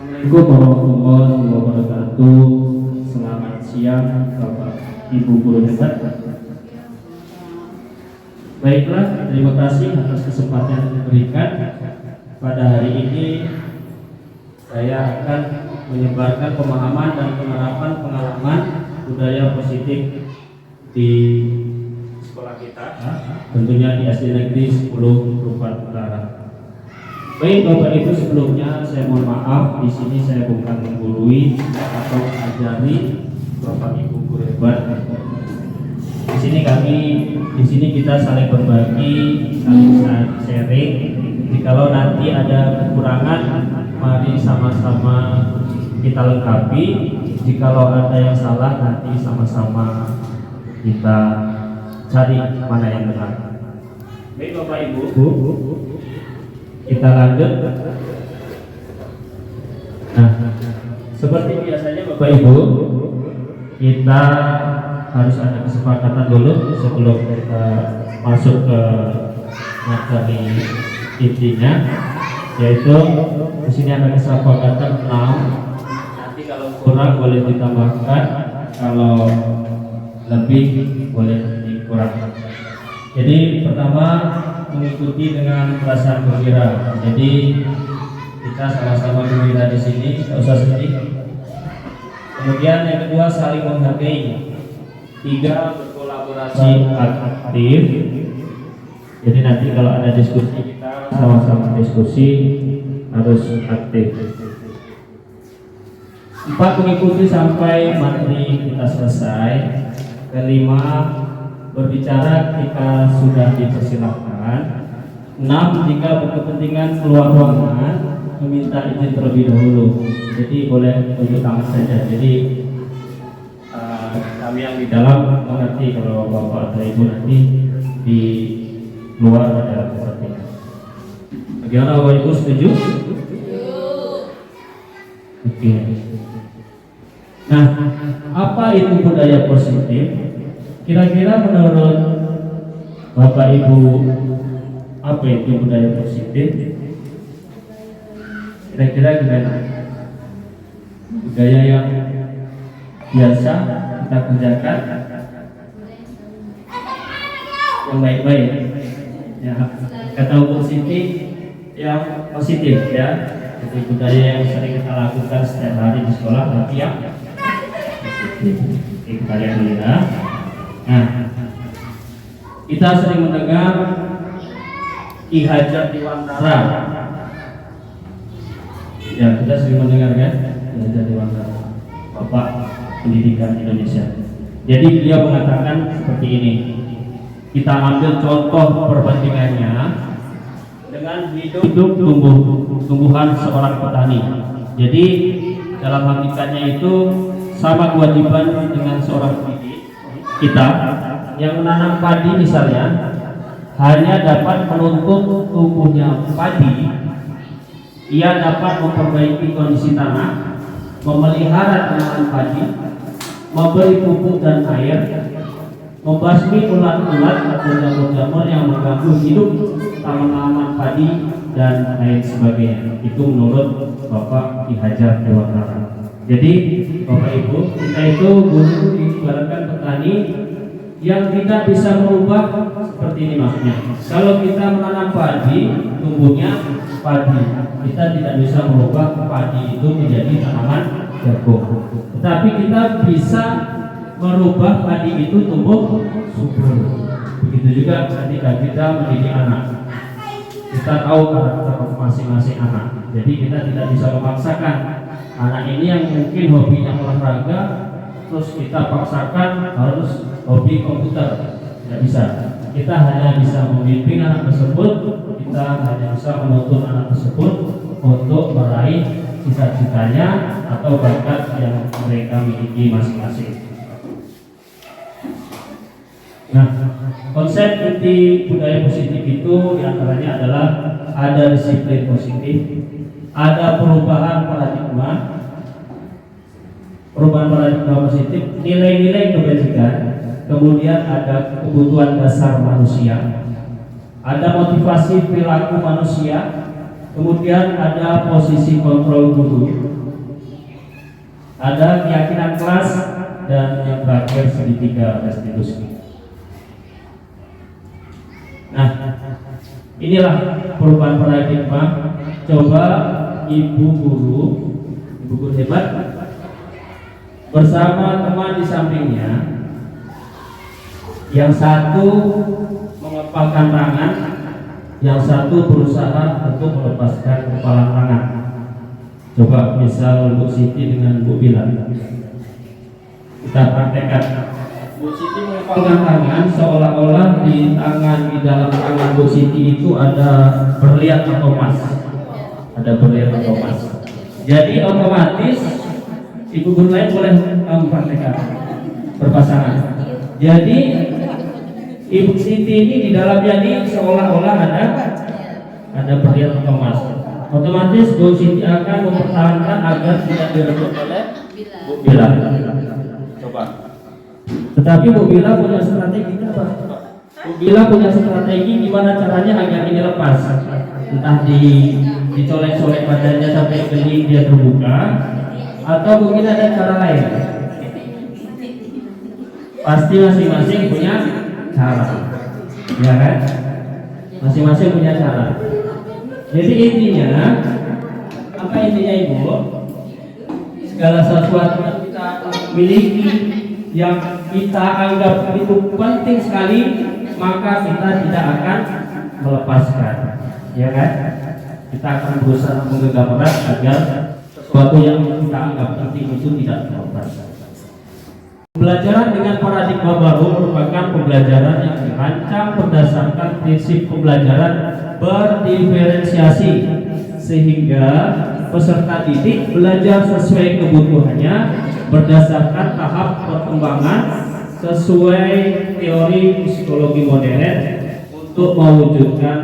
Assalamualaikum warahmatullahi wabarakatuh. Selamat siang Bapak Ibu guru hebat. Baiklah, terima kasih atas kesempatan yang diberikan. Pada hari ini saya akan menyebarkan pemahaman dan penerapan pengalaman budaya positif di sekolah kita, tentunya di SD Negeri 10 Rufat Utara. Baik Bapak Ibu, sebelumnya saya mohon maaf, di sini saya bukan menggurui atau mengajari Bapak Ibu guru hebat. Di sini kita saling berbagi, saling sharing. Jikalau nanti ada kekurangan, mari sama-sama kita lengkapi. Jikalau ada yang salah, nanti sama-sama kita cari mana yang benar. Baik Bapak Ibu, kita lanjut. Nah, seperti biasanya Bapak Ibu, kita harus ada kesepakatan dulu sebelum kita masuk ke materi intinya, yaitu di sini ada kesepakatan 6. Nanti kalau kurang boleh ditambahkan, kalau lebih boleh dikurangkan. Jadi pertama, mengikuti dengan perasaan gembira. Jadi kita sama-sama gembira di sini, tidak usah sedih. Kemudian yang kedua, saling menghargai. 3, berkolaborasi aktif. Jadi nanti kalau ada diskusi, kita sama-sama diskusi, harus aktif. 4, mengikuti sampai materi kita selesai. 5, berbicara ketika sudah dipersilahkan. 6, jika berkepentingan keluar ruangan, meminta izin terlebih dahulu. Jadi boleh tunjuk tangan saja. Jadi kami yang di dalam mengerti kalau Bapak atau Ibu nanti di luar ada kepentingan. Bagaimana Bapak Ibu, setuju? Oke. Nah, apa itu budaya positif? Kira-kira menurut Bapak Ibu, apa itu budaya positif? Kira-kira gimana? Budaya yang biasa kita kerjakan, yang baik-baik, ya, kata Ibu Siti, yang positif, ya. Jadi budaya yang sering kita lakukan setiap hari di sekolah, tapi yang positif. Oke, kalian lihat. Nah, kita sering mendengar Ki Hajar Dewantara. Ya, kita sering mendengar kan Ki Hajar Dewantara, Bapak Pendidikan Indonesia. Jadi beliau mengatakan seperti ini. Kita ambil contoh perbandingannya dengan hidup tumbuhan seorang petani. Jadi dalam hakikatnya itu sama kewajiban dengan seorang pendidik. Kita yang menanam padi misalnya hanya dapat menuntut tumbuhnya padi, ia dapat memperbaiki kondisi tanah, memelihara tanaman padi, memberi pupuk dan air, membasmi ulat-ulat atau jamur-jamur yang mengganggu hidup tanaman padi dan lain sebagainya. Itu menurut Bapak Ki Hajar Dewantara. Jadi Bapak Ibu, kita itu guru diibaratkan petani yang tidak bisa merubah seperti ini maksudnya. Kalau kita menanam padi, tumbuhnya padi, kita tidak bisa merubah padi itu menjadi tanaman jagung. Tetapi kita bisa merubah padi itu tumbuh subur. Begitu juga ketika kita mendidik anak, kita tahu karakter masing-masing anak. Jadi kita tidak bisa memaksakan anak ini yang mungkin hobinya olahraga, terus kita paksakan harus hobi komputer. Tidak bisa. Kita hanya bisa membimbing anak tersebut, kita hanya bisa menuntun anak tersebut untuk meraih cita-citanya atau bakat yang mereka miliki masing-masing. Nah, konsep inti budaya positif itu diantaranya adalah ada disiplin positif, ada perubahan paradigma positif, nilai-nilai kebajikan, kemudian ada kebutuhan dasar manusia, ada motivasi perilaku manusia, kemudian ada posisi kontrol guru, ada keyakinan kelas, dan yang terakhir segitiga restitusi. Nah, inilah perubahan paradigma. Coba ibu guru hebat bersama teman di sampingnya, yang satu mengepalkan tangan, yang satu berusaha untuk melepaskan kepalan tangan. Coba misal Bu Siti dengan Bu Bila, kita praktekkan. Bu Siti mengepalkan tangan seolah-olah di dalam tangan Bu Siti itu ada berlian atau emas, Jadi otomatis ibu guru lain boleh mempraktekkan berpasangan. Jadi Ibu Siti ini di dalamnya ini seolah-olah ada berlian atau emas. Otomatis Bu Siti akan mempertahankan agar tidak direbut oleh Bu Bila. Coba. Tetapi Bu Bila punya strategi apa? Bu Bila punya strategi gimana caranya agar ini lepas. Entah dicolek-colek badannya sampai kening dia terbuka, atau mungkin ada cara lain. Pasti masing-masing punya cara, ya kan? Masing-masing punya cara. Jadi intinya, apa intinya Ibu? Segala sesuatu yang kita miliki, yang kita anggap itu penting sekali, maka kita tidak akan melepaskan, ya kan? Kita akan berusaha menggenggam erat agar sesuatu yang kita anggap penting itu tidak terlepaskan. Pembelajaran dengan paradigma baru merupakan pembelajaran yang dirancang berdasarkan prinsip pembelajaran berdiferensiasi, sehingga peserta didik belajar sesuai kebutuhannya berdasarkan tahap perkembangan sesuai teori psikologi modern untuk mewujudkan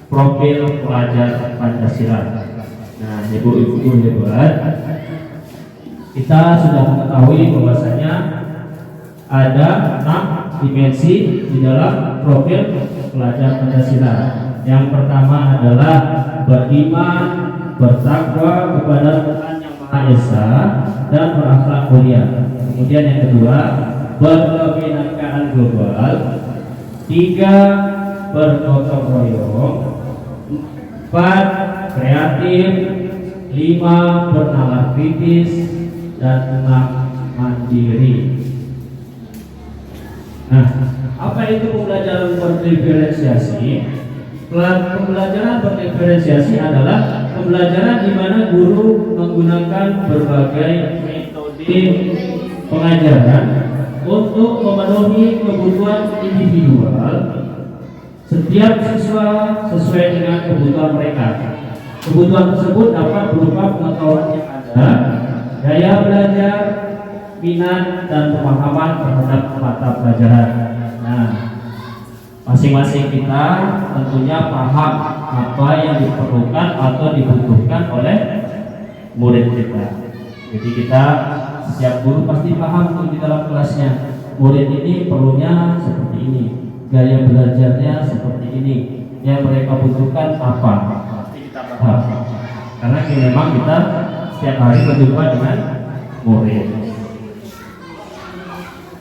profil pelajar Pancasila. Nah, ibu-ibu hebat, kita sudah mengetahui bahwasanya ada 6 dimensi di dalam profil pelajar Pancasila. Yang pertama adalah beriman, bertakwa kepada Tuhan Yang Maha Esa, dan berakhlak mulia. Kemudian yang kedua, berkebinekaan global. 3, bergotong royong. 4, kreatif. 5, bernalar kritis. Dan 6, mandiri. Nah, apa itu pembelajaran berdiferensiasi? Pembelajaran berdiferensiasi adalah pembelajaran di mana guru menggunakan berbagai metode pengajaran untuk memenuhi kebutuhan individual setiap siswa sesuai dengan kebutuhan mereka. Kebutuhan tersebut dapat berupa pengetahuan yang ada, gaya belajar, minat, dan pemahaman terhadap mata pelajaran. Nah, masing-masing kita tentunya paham apa yang diperlukan atau dibutuhkan oleh murid kita. Jadi kita setiap guru pasti paham di dalam kelasnya, murid ini perlunya seperti ini, gaya belajarnya seperti ini, yang mereka butuhkan apa. Pasti kita paham, karena memang kita setiap hari berjumpa dengan murid.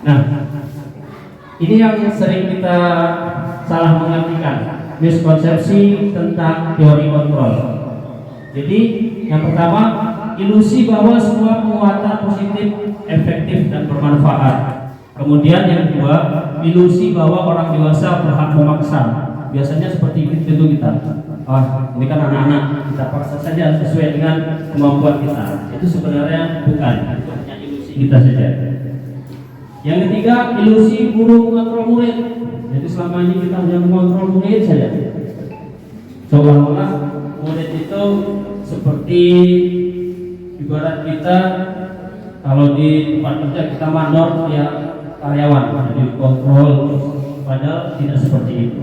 Nah, ini yang sering kita salah mengartikan, miskonsepsi tentang teori kontrol. Jadi yang pertama, ilusi bahwa semua penguatan positif, efektif, dan bermanfaat. Kemudian yang kedua, ilusi bahwa orang dewasa berhak memaksa. Biasanya seperti itu kita. Ini kan anak-anak, kita paksa saja sesuai dengan kemampuan kita. Itu sebenarnya bukan, itu hanya ilusi kita saja. Yang ketiga, ilusi guru mengontrol murid. Jadi selama ini kita hanya mengontrol murid saja. Seolah-olah murid itu seperti ibarat kita kalau di tempat kerja kita mandor ya karyawan, jadi kontrol, padahal tidak seperti itu.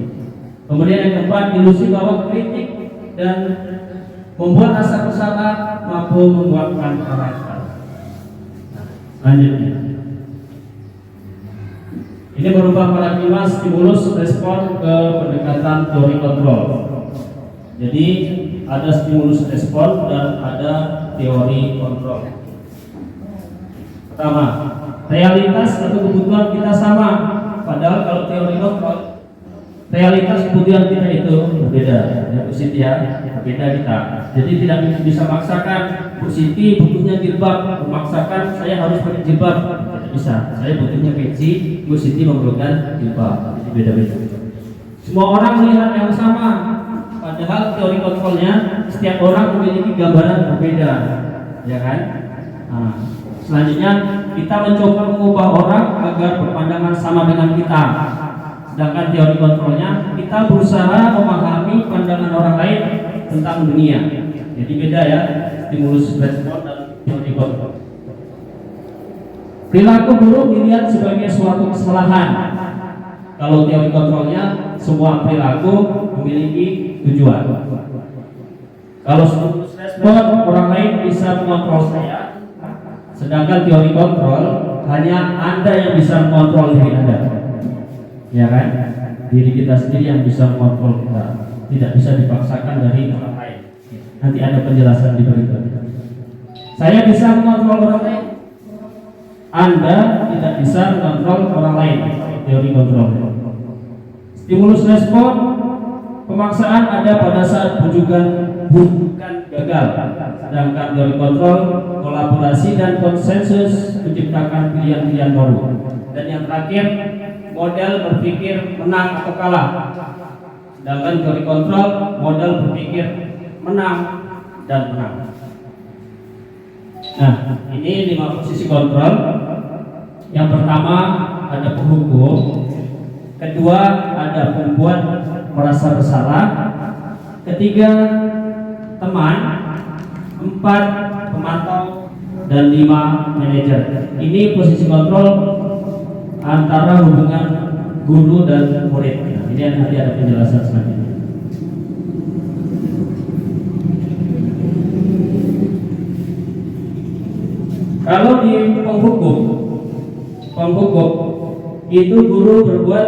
Kemudian yang keempat, ilusi bahwa kritik dan membuat rasa bersalah mampu menguatkan karakter. Selanjutnya, ini berupa paradigma stimulus respon ke pendekatan teori kontrol. Jadi ada stimulus respon dan ada teori kontrol. Pertama, realitas atau kebutuhan kita sama. Padahal kalau teori kontrol, realitas kebutuhan kita itu berbeda. Ya, Bu Siti ya, berbeda kita. Jadi tidak bisa maksakan Bu Siti butuhnya jilbab, memaksakan saya harus pakai jilbab. Tidak bisa. Saya butuhnya peci, Bu Siti memerlukan jilbab. Jadi beda-beda. Semua orang melihat yang sama. Padahal teori kontrolnya setiap orang memiliki gambaran berbeda, ya kan? Nah, selanjutnya kita mencoba mengubah orang agar berpandangan sama dengan kita. Sedangkan teori kontrolnya kita berusaha memahami pandangan orang lain tentang dunia. Jadi beda ya, stimulus respon dan teori kontrol. Perilaku buruk dilihat sebagai suatu kesalahan. Kalau teori kontrolnya semua perilaku memiliki tujuan. Kalau stimulus respon orang lain bisa mengontrol saya, sedangkan teori kontrol hanya Anda yang bisa mengontrol diri Anda. Ya kan? Diri kita sendiri yang bisa mengontrol kita, tidak bisa dipaksakan dari orang lain. Nanti ada penjelasan di berikutnya. Saya bisa mengontrol orang lain, Anda tidak bisa mengontrol orang lain. Teori kontrol. Stimulus respon, pemaksaan ada pada saat bujukan gagal. Sedangkan teori kontrol, kolaborasi dan konsensus menciptakan pilihan-pilihan baru. Dan yang terakhir, model berpikir menang atau kalah. Sedangkan teori kontrol, model berpikir menang dan menang. Nah, ini 5 posisi kontrol. Yang pertama ada penghukum, kedua ada pembuat merasa bersalah, ketiga teman, 4 pemantau, dan 5 manajer. Ini posisi kontrol antara hubungan guru dan murid. Nah, ini nanti ada penjelasan selanjutnya. Kalau di penghukum itu guru berbuat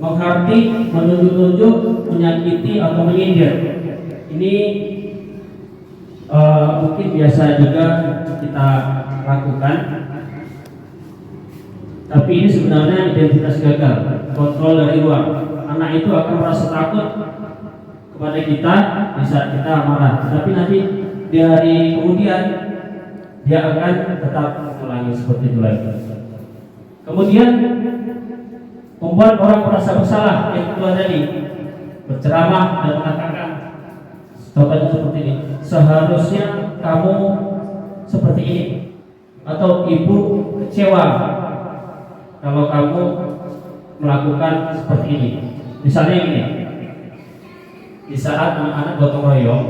menghardik, menunjuk-nunjuk, menyakiti atau menyindir. Ini mungkin biasa juga kita lakukan. Tapi ini sebenarnya identitas gagal, kontrol dari luar. Anak itu akan merasa takut kepada kita di saat kita marah. Tapi nanti di hari kemudian dia akan tetap mengulangi seperti itu lagi. Kemudian membuat orang merasa bersalah, yang kedua tadi, berceramah dan mengatakan contohnya seperti ini, seharusnya kamu seperti ini, atau ibu kecewa kalau kamu melakukan seperti ini. Misalnya ini, di saat anak-anak gotong royong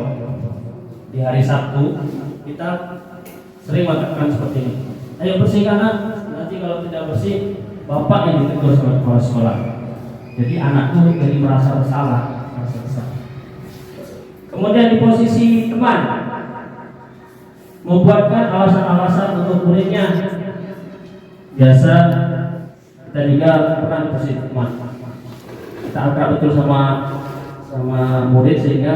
di hari Sabtu, kita sering mengatakan seperti ini, ayo bersihkan anak, nanti kalau tidak bersih bapak yang ditegur sama kepala sekolah. Jadi anak itu jadi merasa bersalah. Kemudian di posisi teman, membuatkan alasan-alasan untuk muridnya. Biasa kita juga pernah di posisi teman, kita akrab betul sama murid sehingga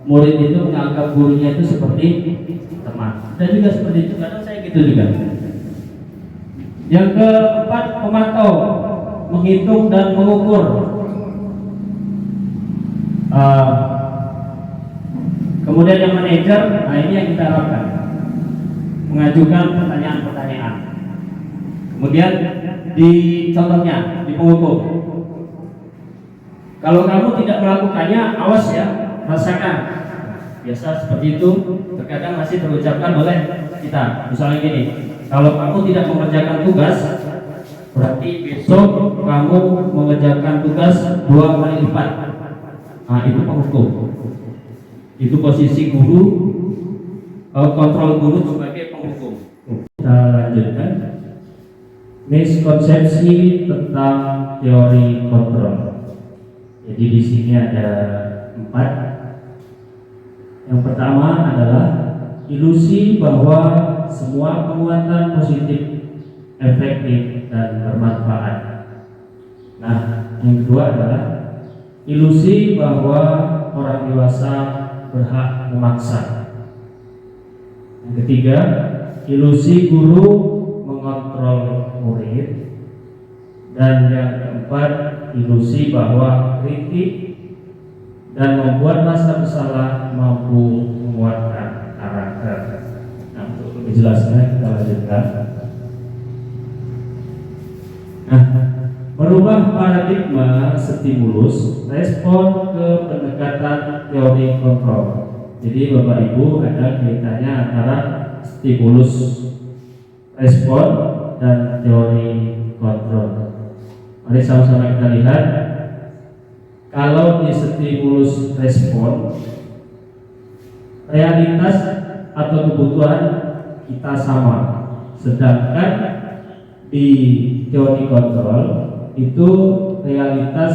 murid itu menganggap gurunya itu seperti teman. Dan juga seperti itu, kadang saya gitu juga. Yang keempat, pemantau, menghitung dan mengukur. Kemudian yang manajer, nah ini yang kita harapkan, mengajukan pertanyaan-pertanyaan. Kemudian di contohnya di penghukum, kalau kamu tidak melakukannya, awas ya, rasakan. Biasa seperti itu, terkadang masih terucapkan oleh kita. Misalnya gini, kalau kamu tidak mengerjakan tugas, berarti besok kamu mengerjakan tugas 2 kali lipat. Nah, itu penghukum. Itu posisi guru, kontrol guru sebagai penghukum. Kita lanjutkan. Miskonsepsi tentang teori kontrol. Jadi di sini ada 4. Yang pertama adalah ilusi bahwa semua penguatan positif, efektif, dan bermanfaat. Nah, yang kedua adalah ilusi bahwa orang dewasa berhak memaksa. Yang ketiga, ilusi guru mengontrol murid. Dan yang keempat, ilusi bahwa kritik dan membuat rasa bersalah mampu menguatkan karakter. Nah, untuk lebih jelasnya kita lanjutkan. Nah, merubah paradigma stimulus respon ke pendekatan teori kontrol. Jadi Bapak Ibu, ada kaitannya antara stimulus respon dan teori kontrol. Mari sama-sama kita lihat. Kalau di stimulus respon, realitas atau kebutuhan kita sama, sedangkan di teori kontrol itu realitas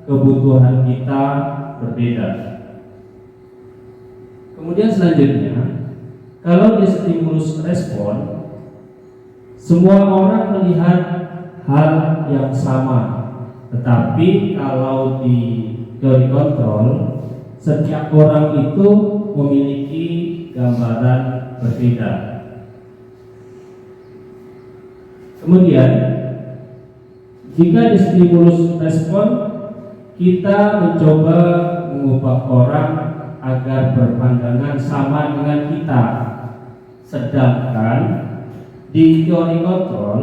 kebutuhan kita berbeda. Kemudian selanjutnya, kalau di stimulus respon, semua orang melihat hal yang sama, tetapi kalau di teori kontrol, setiap orang itu memiliki gambaran berbeda. Kemudian, jika di stimulus respon, kita mencoba mengubah orang agar berpandangan sama dengan kita, sedangkan di teori kontrol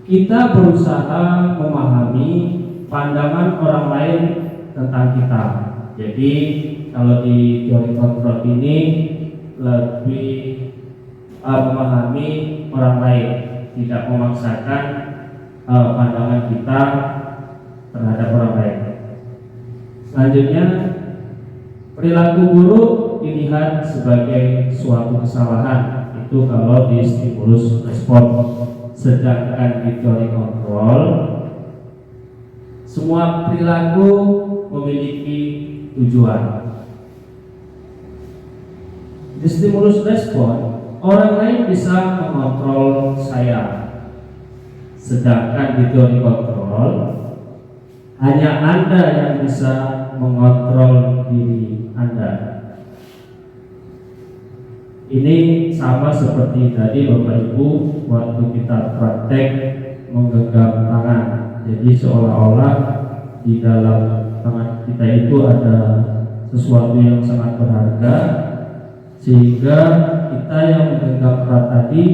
kita berusaha memahami pandangan orang lain tentang kita. Jadi kalau di teori kontrol ini lebih memahami orang lain, tidak memaksakan pandangan kita terhadap orang lain. Selanjutnya, perilaku buruk dilihat sebagai suatu kesalahan, itu kalau di stimulus respon. Sedangkan di teori kontrol, semua perilaku memiliki tujuan. Di stimulus respon, orang lain bisa mengontrol saya, sedangkan di teori kontrol hanya Anda yang bisa mengontrol diri Anda. Ini sama seperti tadi Bapak Ibu waktu kita praktek menggenggam tangan. Jadi seolah-olah di dalam tangan kita itu ada sesuatu yang sangat berharga, sehingga kita yang menggenggam erat tadi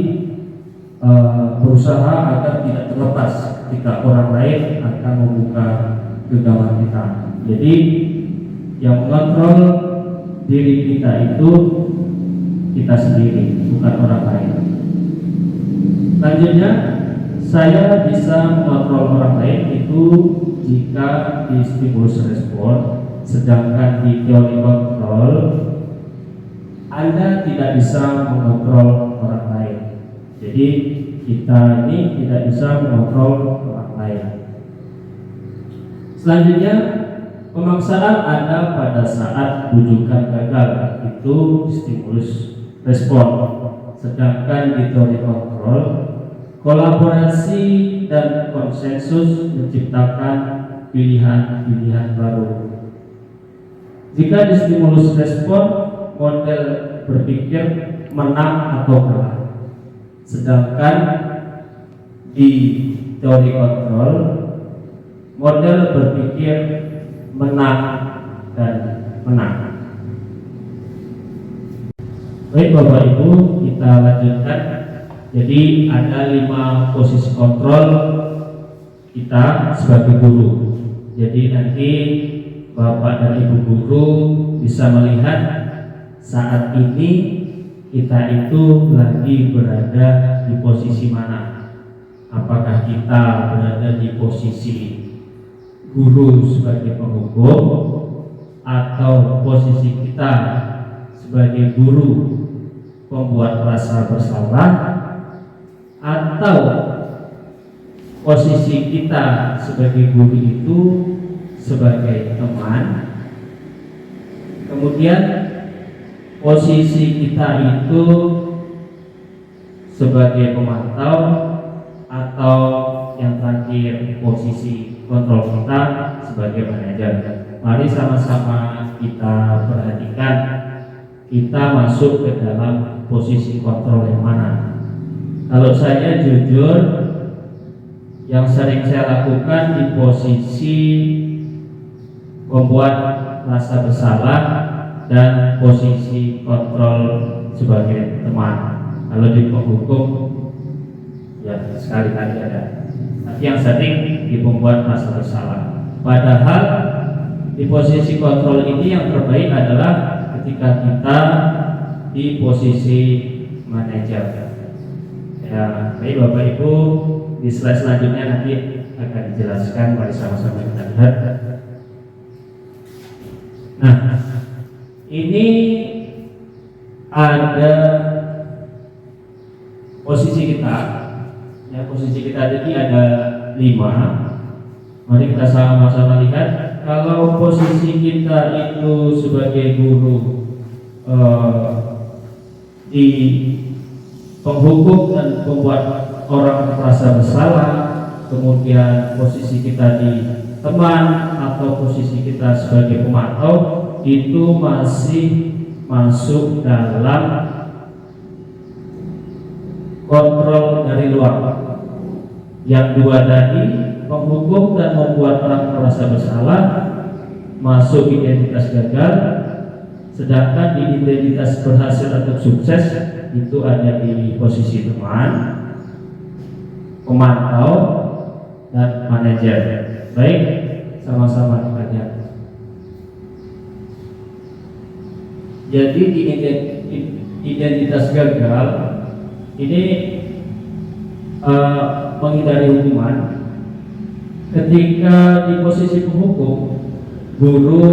berusaha agar tidak terlepas ketika orang lain akan membuka genggaman kita. Jadi yang mengontrol diri kita itu kita sendiri, bukan orang lain. Selanjutnya, saya bisa mengontrol orang lain itu jika di stimulus respon, sedangkan di teori kontrol Anda tidak bisa mengontrol orang lain. Jadi kita ini tidak bisa mengontrol orang lain. Selanjutnya, pemaksaan ada pada saat bujukan gagal, itu stimulus respon. Sedangkan di teori kontrol, kolaborasi dan konsensus menciptakan pilihan-pilihan baru. Jika di stimulus respon, model berpikir menang atau kalah. Sedangkan di teori kontrol, model berpikir menang dan menang. Baik Bapak Ibu, kita lanjutkan. Jadi ada 5 posisi kontrol kita sebagai guru. Jadi nanti Bapak dan Ibu guru bisa melihat saat ini kita itu lagi berada di posisi mana. Apakah kita berada di posisi guru sebagai penghukum, atau posisi kita sebagai guru pembuat rasa bersalah, atau posisi kita sebagai guru itu sebagai teman. Kemudian posisi kita itu sebagai pemantau, atau yang terakhir posisi kontrol kita sebagai manajer. Mari sama-sama kita perhatikan kita masuk ke dalam posisi kontrol yang mana. Kalau saya jujur, yang sering saya lakukan di posisi membuat rasa bersalah dan posisi kontrol sebagai teman. Kalau di penghukum ya sekali-kali ada, tapi yang sering di pembuat rasa bersalah. Padahal di posisi kontrol ini yang terbaik adalah ketika kita di posisi manajer. Ya, baik Bapak Ibu, di slide selanjutnya nanti akan dijelaskan, mari sama-sama kita lihat. Nah, ini ada posisi kita. Ya, posisi kita tadi ada 5. Mari kita sama-sama lihat. Kalau posisi kita itu sebagai guru di penghukum dan pembuat orang merasa bersalah, kemudian posisi kita di teman atau posisi kita sebagai pemantau, itu masih masuk dalam kontrol dari luar. Yang 2 tadi, penghukum dan membuat orang merasa bersalah, masuk identitas gagal. Sedangkan di identitas berhasil atau sukses itu ada di posisi teman, pemantau, dan manajer. Baik, sama-sama kita lihat. Jadi di identitas gagal ini menghindari hukuman. Ketika di posisi penghukum, guru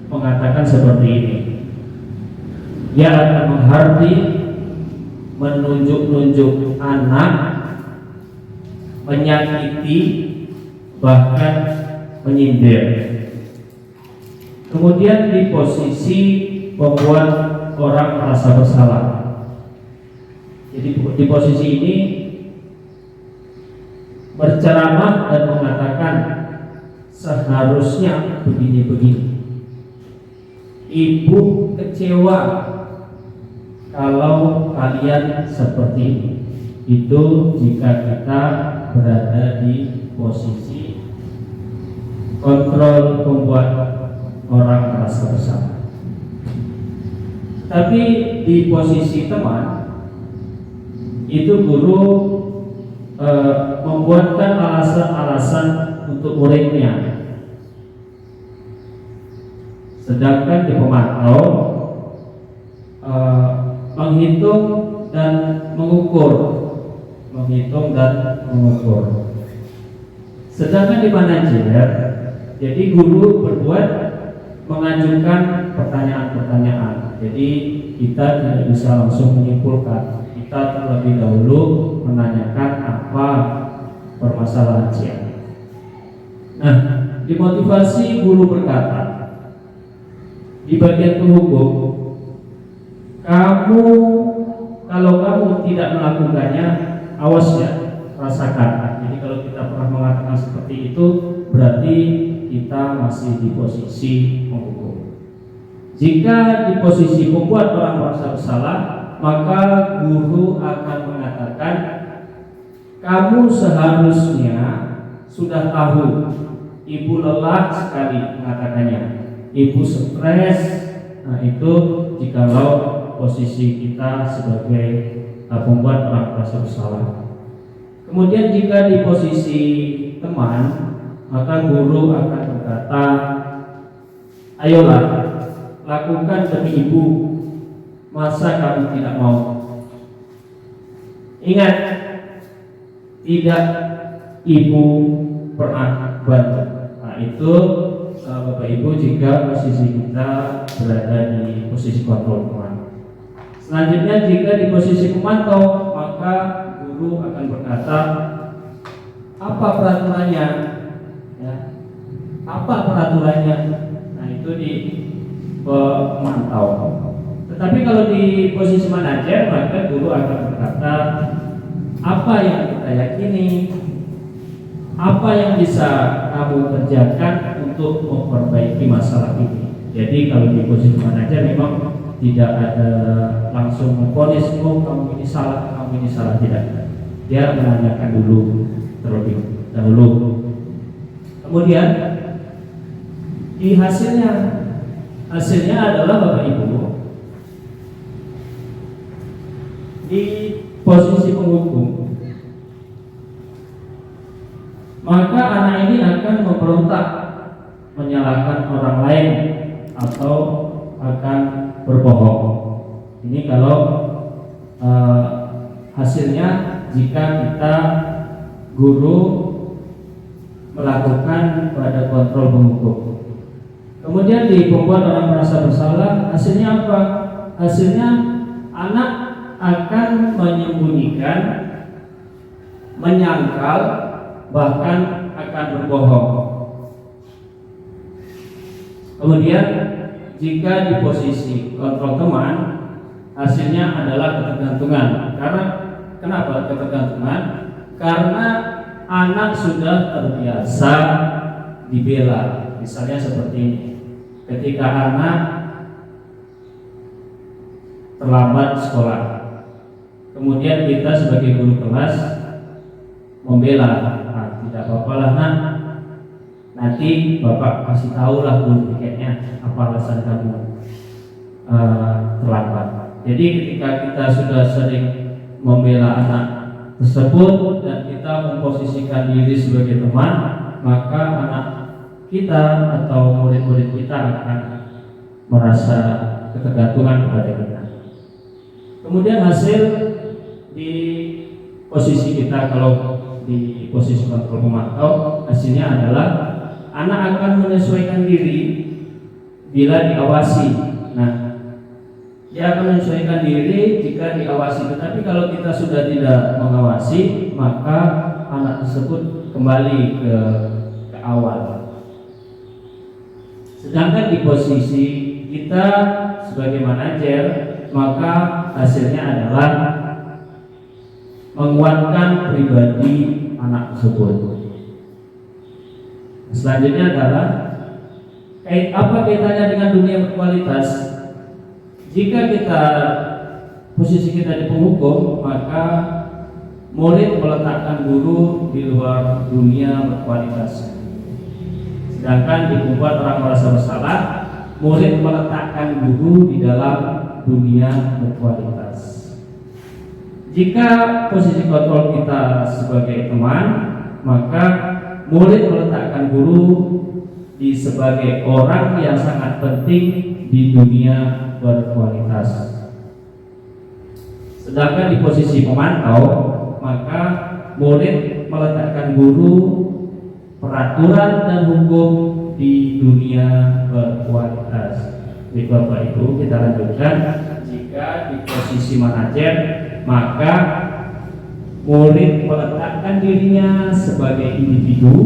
mengatakan seperti ini, dia akan menghardi, menunjuk-nunjuk anak, menyakiti, bahkan menyindir. Kemudian di posisi membuat orang merasa bersalah. Jadi di posisi ini berceramah dan mengatakan seharusnya begini-begini. Ibu kecewa kalau kalian seperti ini. Itu jika kita berada di posisi kontrol membuat orang merasa bersalah. Tapi di posisi teman, itu guru membuatkan alasan-alasan untuk muridnya. Sedangkan di pemantau menghitung dan mengukur. Sedangkan di manajer, jadi guru berbuat mengajukan pertanyaan-pertanyaan. Jadi kita tidak bisa langsung menyimpulkan. Kita terlebih dahulu menanyakan apa permasalahan siapa. Nah, di motivasi guru berkata, di bagian penghukum, kalau kamu tidak melakukannya, awas ya, rasakan. Jadi kalau kita pernah mengatakan seperti itu, berarti kita masih di posisi penghukum. Jika di posisi membuat orang merasa bersalah, maka guru akan mengatakan, kamu seharusnya sudah tahu, ibu lelah sekali, mengatakannya, ibu stres. Nah, itu jikalau posisi kita sebagai pembuat orang merasa bersalah. Kemudian jika di posisi teman, maka guru akan berkata, ayolah, lakukan demi ibu, masa kamu tidak mau? Ingat, tidak ibu pernah bantu. Nah, itu Bapak Ibu jika posisi kita berada di posisi kontrol teman. Selanjutnya jika di posisi pemantau, maka guru akan berkata, apa peraturannya? Ya, apa peraturannya? Nah, itu di pemantau. Tetapi kalau di posisi manajer, maka guru akan berkata, apa yang kita yakini, apa yang bisa kamu kerjakan untuk memperbaiki masalah ini. Jadi kalau di posisi manajer memang tidak ada langsung memvonis, oh kamu ini salah, tidak. Dia menanyakan dulu terlebih dahulu. Kemudian di hasilnya adalah Bapak Ibu di posisi penghukum, maka anak ini akan memberontak, menyalahkan orang lain atau akan berbohong. Ini kalau hasilnya jika kita guru melakukan pada kontrol penghukum. Kemudian di pembuat orang merasa bersalah, hasilnya apa? Hasilnya anak akan menyembunyikan, menyangkal, bahkan akan berbohong. Kemudian jika di posisi kontrol teman, hasilnya adalah ketergantungan. Karena kenapa ketergantungan? Karena anak sudah terbiasa dibela. Misalnya seperti ini, ketika anak terlambat sekolah, kemudian kita sebagai guru kelas membela, tidak apa-apa lah nak, nanti bapak kasih tahu lah guru tiketnya apa alasan kamu terlambat. Jadi ketika kita sudah sering membela anak tersebut dan kita memposisikan diri sebagai teman, maka anak kita atau murid-murid kita akan merasa ketergantungan kepada kita. Kemudian hasil di posisi kita, kalau di posisi kontrol pemantau, hasilnya adalah anak akan menyesuaikan diri bila diawasi. Nah, dia akan menyesuaikan diri jika diawasi. Tetapi kalau kita sudah tidak mengawasi, maka anak tersebut kembali ke awal. Sedangkan di posisi kita sebagai manajer, maka hasilnya adalah menguatkan pribadi anak tersebut. Selanjutnya adalah apa kaitannya dengan dunia berkualitas? Jika kita posisi kita di penghukum, maka murid meletakkan guru di luar dunia berkualitas. Sedangkan di pembuat orang merasa bersalah, murid meletakkan guru di dalam dunia berkualitas. Jika posisi kontrol kita sebagai teman, maka murid meletakkan guru di sebagai orang yang sangat penting di dunia berkualitas. Sedangkan di posisi pemantau, maka murid meletakkan guru, peraturan dan hukum di dunia berkualitas. Jadi Bapak Ibu, kita lanjutkan. Jika di posisi manajer, maka murid meletakkan dirinya sebagai individu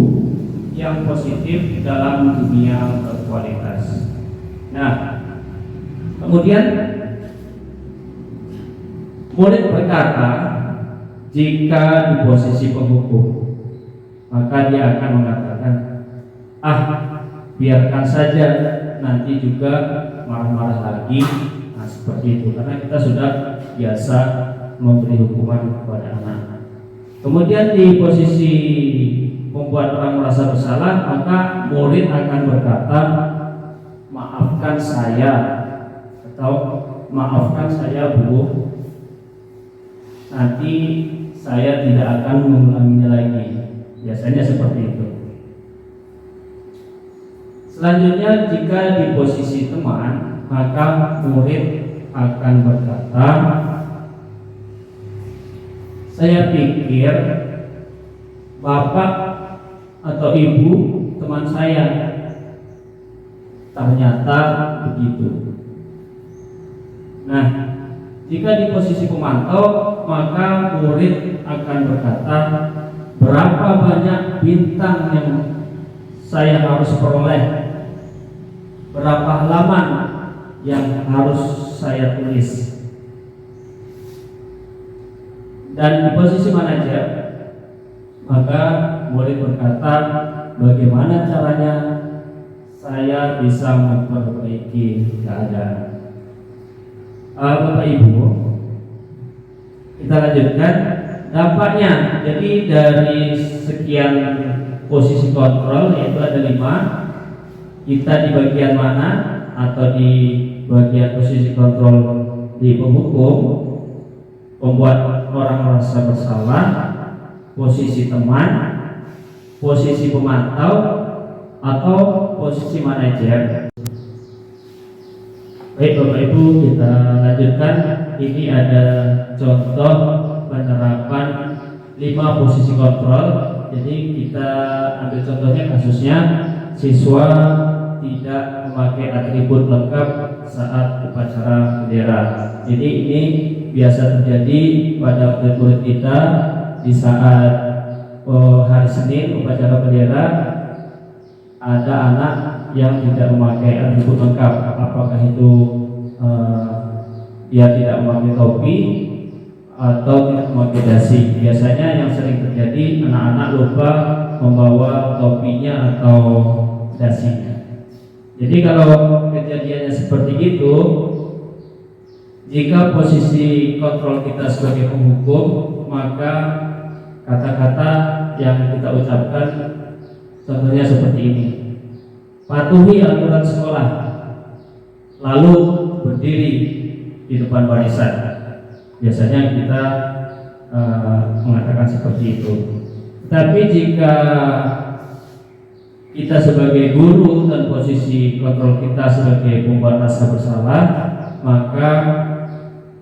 yang positif dalam dunia berkualitas. Nah, kemudian murid berkata, jika di posisi penghukum, maka dia akan mengatakan, biarkan saja, nanti juga marah-marah lagi. Nah, seperti itu, karena kita sudah biasa memberi hukuman kepada anak. Kemudian di posisi membuat orang merasa bersalah, maka murid akan berkata, maafkan saya, atau maafkan saya Bu, nanti saya tidak akan mengulanginya lagi. Biasanya seperti itu. Selanjutnya, jika di posisi teman, maka murid akan berkata, saya pikir bapak atau ibu teman saya, ternyata begitu. Nah, jika di posisi pemantau, maka murid akan berkata, berapa banyak bintang yang saya harus peroleh, berapa halaman yang harus saya tulis. Dan di posisi manajer, maka murid berkata, bagaimana caranya saya bisa memperbaiki keadaan. Bapak Ibu, kita lanjutkan dampaknya. Jadi dari sekian posisi kontrol, yaitu ada 5, kita di bagian mana atau di bagian posisi kontrol di penghukum, membuat orang merasa bersalah, posisi teman, posisi pemantau, atau posisi manajer. Baik Bapak Ibu, kita lanjutkan. Ini ada contoh penerapan 5 posisi kontrol. Jadi kita ambil contohnya, kasusnya siswa tidak memakai atribut lengkap saat upacara bendera. Jadi ini biasa terjadi pada murid-murid kita di saat hari Senin upacara bendera, ada anak yang tidak memakai atribut lengkap. Apakah itu dia tidak memakai topi atau tidak memakai dasi. Biasanya yang sering terjadi, anak-anak lupa membawa topinya atau dasinya. Jadi kalau kejadiannya seperti itu, jika posisi kontrol kita sebagai penghukum, maka kata-kata yang kita ucapkan contohnya seperti ini: patuhi aturan sekolah, lalu berdiri di depan barisan. Biasanya kita mengatakan seperti itu. Tapi jika kita sebagai guru dan posisi kontrol kita sebagai pembuat rasa bersalah, maka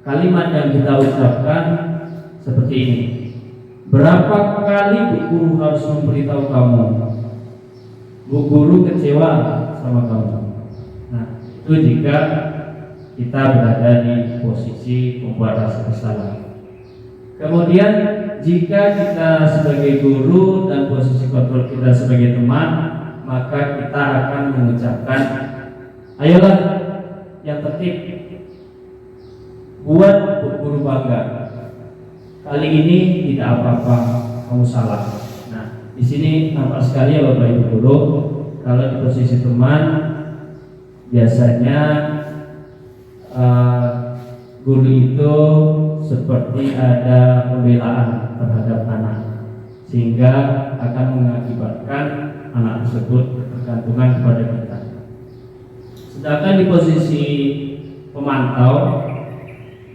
kalimat yang kita ucapkan seperti ini: berapa kali Bu Guru harus memberitahu kamu? Bu Guru kecewa sama kamu. Nah, itu jika kita berada di posisi pembuat rasa bersalah. Kemudian jika kita sebagai guru dan posisi kontrol kita sebagai teman, maka kita akan mengucapkan, ayolah yang tertib, buat Bu Guru bangga. Kali ini tidak apa-apa, kamu salah. Nah, di sini nampak sekali ya Bapak Ibu guru, kalau di posisi teman biasanya guru itu seperti ada pembelaan terhadap anak, sehingga akan mengakibatkan anak tersebut ketergantungan kepada kita. Sedangkan di posisi pemantau,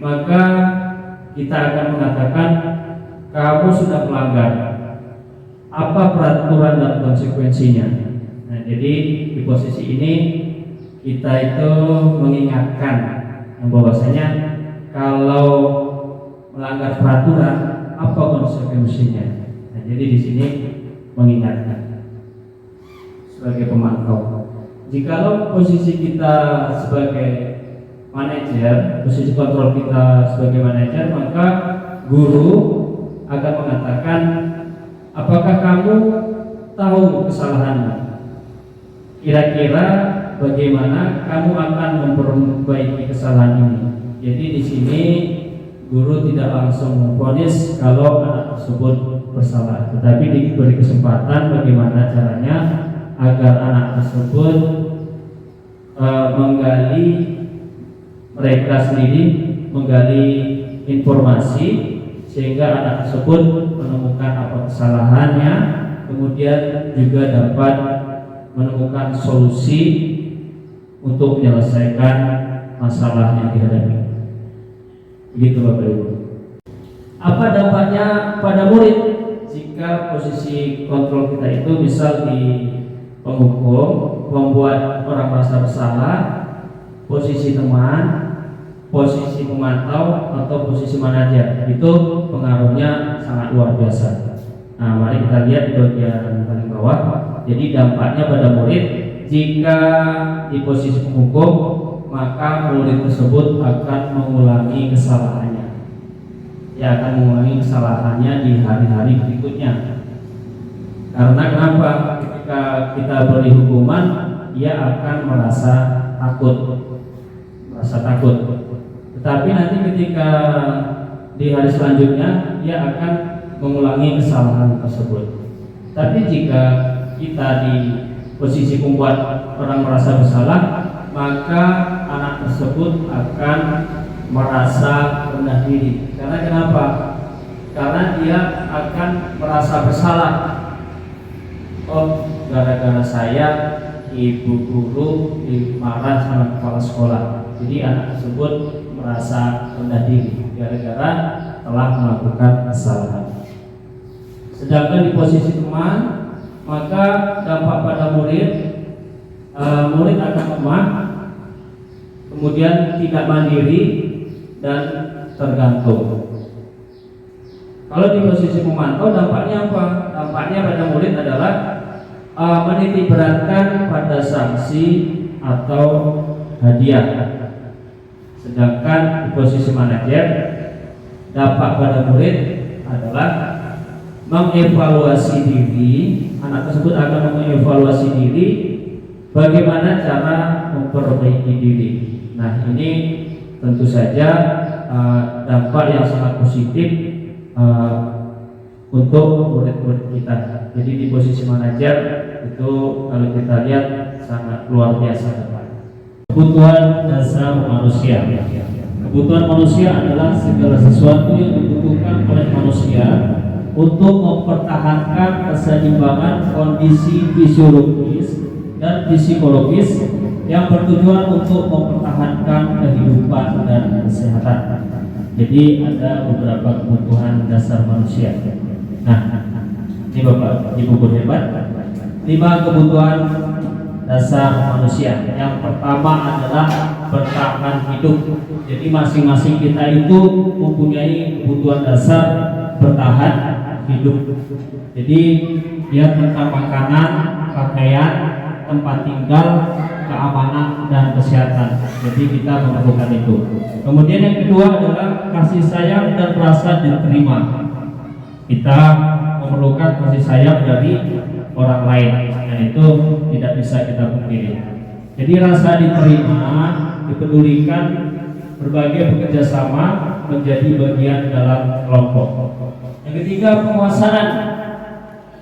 maka kita akan mengatakan, kamu sudah melanggar, apa peraturan dan konsekuensinya. Nah, jadi di posisi ini kita itu mengingatkan bahwasanya kalau melanggar peraturan, apa konsekuensinya. Nah, jadi di sini mengingatkan sebagai pemantau. Jikalau posisi kita sebagai manajer, posisi kontrol kita sebagai manajer, maka guru akan mengatakan, apakah kamu tahu kesalahanmu? Kira-kira bagaimana kamu akan memperbaiki kesalahan ini? Jadi di sini guru tidak langsung memvonis kalau anak tersebut bersalah, tetapi diberi kesempatan bagaimana caranya agar anak tersebut menggali mereka sendiri, menggali informasi sehingga anak tersebut menemukan apa kesalahannya, kemudian juga dapat menemukan solusi untuk menyelesaikan masalah yang dihadapi. Begitu Bapak Ibu. Apa dampaknya pada murid jika posisi kontrol kita itu misal di penghukum, membuat orang merasa bersalah, posisi teman, posisi pemantau, atau posisi manajer? Itu pengaruhnya sangat luar biasa. Nah, mari kita lihat di bagian paling bawah. Jadi dampaknya pada murid jika di posisi penghukum, maka murid tersebut akan mengulangi kesalahannya. Dia akan mengulangi kesalahannya di hari-hari berikutnya. Karena kenapa? Ketika kita beri hukuman, dia akan merasa takut. Tetapi nanti ketika di hari selanjutnya, dia akan mengulangi kesalahan tersebut. Tapi jika kita di posisi membuat orang merasa bersalah, maka anak tersebut akan merasa rendah diri. Karena kenapa? Karena dia akan merasa bersalah. Oh, gara-gara saya ibu guru dimarah sama kepala sekolah. Jadi anak tersebut merasa rendah diri gara-gara telah melakukan kesalahan. Sedangkan di posisi teman, maka dampak pada murid akan lemah, kemudian tidak mandiri dan tergantung. Kalau di posisi memantau, dampaknya apa? Dampaknya pada murid adalah menitik beratkan pada sanksi atau hadiah. Sedangkan di posisi manajer, dampak pada murid adalah mengevaluasi diri. Anak tersebut akan mengevaluasi diri, bagaimana cara memperbaiki diri. Nah, ini tentu saja dampak yang sangat positif untuk murid-murid kita. Jadi di posisi manajer itu kalau kita lihat sangat luar biasa. Kebutuhan dasar manusia. Kebutuhan manusia adalah segala sesuatu yang dibutuhkan oleh manusia untuk mempertahankan keseimbangan kondisi fisiologis dan psikologis yang bertujuan untuk mempertahankan kehidupan dan kesehatan. Jadi ada beberapa kebutuhan dasar manusia. Nah, ini Bapak Ibu guru hebat. 5 kebutuhan dasar manusia. Yang pertama adalah bertahan hidup. Jadi masing-masing kita itu mempunyai kebutuhan dasar bertahan hidup. Jadi dia tentang makanan, pakaian, tempat tinggal, keamanan dan kesehatan. Jadi kita memerlukan itu. Kemudian yang kedua adalah kasih sayang dan rasa diterima. Kita memerlukan kasih sayang dari orang lain, dan itu tidak bisa kita pungkiri. Jadi rasa diterima, dipedulikan, berbagai bekerja sama, menjadi bagian dalam kelompok. Yang ketiga, penguasaan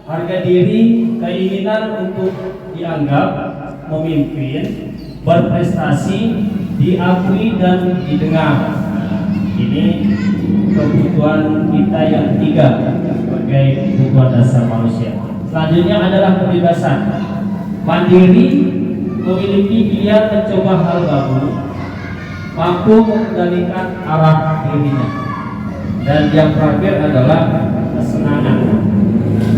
harga diri, keinginan untuk dianggap memimpin, berprestasi, diakui dan didengar. Ini kebutuhan kita yang ketiga sebagai kebutuhan dasar manusia. Selanjutnya adalah kebebasan, mandiri, memiliki pilihan mencoba hal baru, mampu mengendalikan arah dirinya. Dan yang terakhir adalah kesenangan,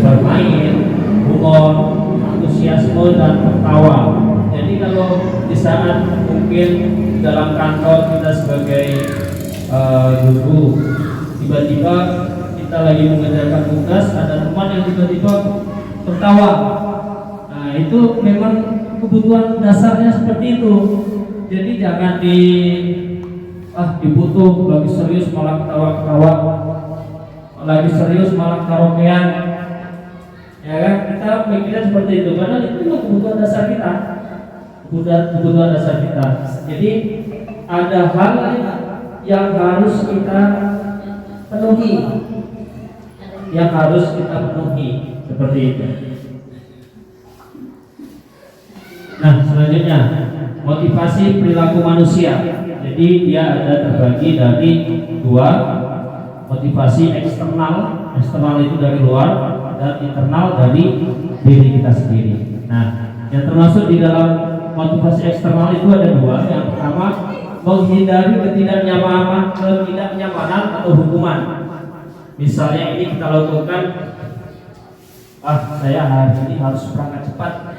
bermain, humor, antusiasme dan tertawa. Jadi kalau di saat mungkin dalam kantor kita sebagai guru, tiba-tiba kita lagi mengerjakan tugas, ada teman yang tiba-tiba tertawa. Nah, itu memang kebutuhan dasarnya seperti itu. Jadi jangan dibutuh lagi serius malah ketawa-ketawa, lagi serius malah karaokean. Ya kan, kita mikirnya seperti itu karena itu kebutuhan dasar kita. Kebutuhan dasar kita. Jadi ada hal yang harus kita penuhi. Seperti itu. Nah, selanjutnya motivasi perilaku manusia. Jadi dia ada terbagi dari 2, motivasi eksternal itu dari luar, dan internal dari diri kita sendiri. Nah, yang termasuk di dalam motivasi eksternal itu ada 2. Yang pertama, menghindari ketidaknyamanan atau hukuman. Misalnya ini kita lakukan, saya hari ini harus berangkat cepat.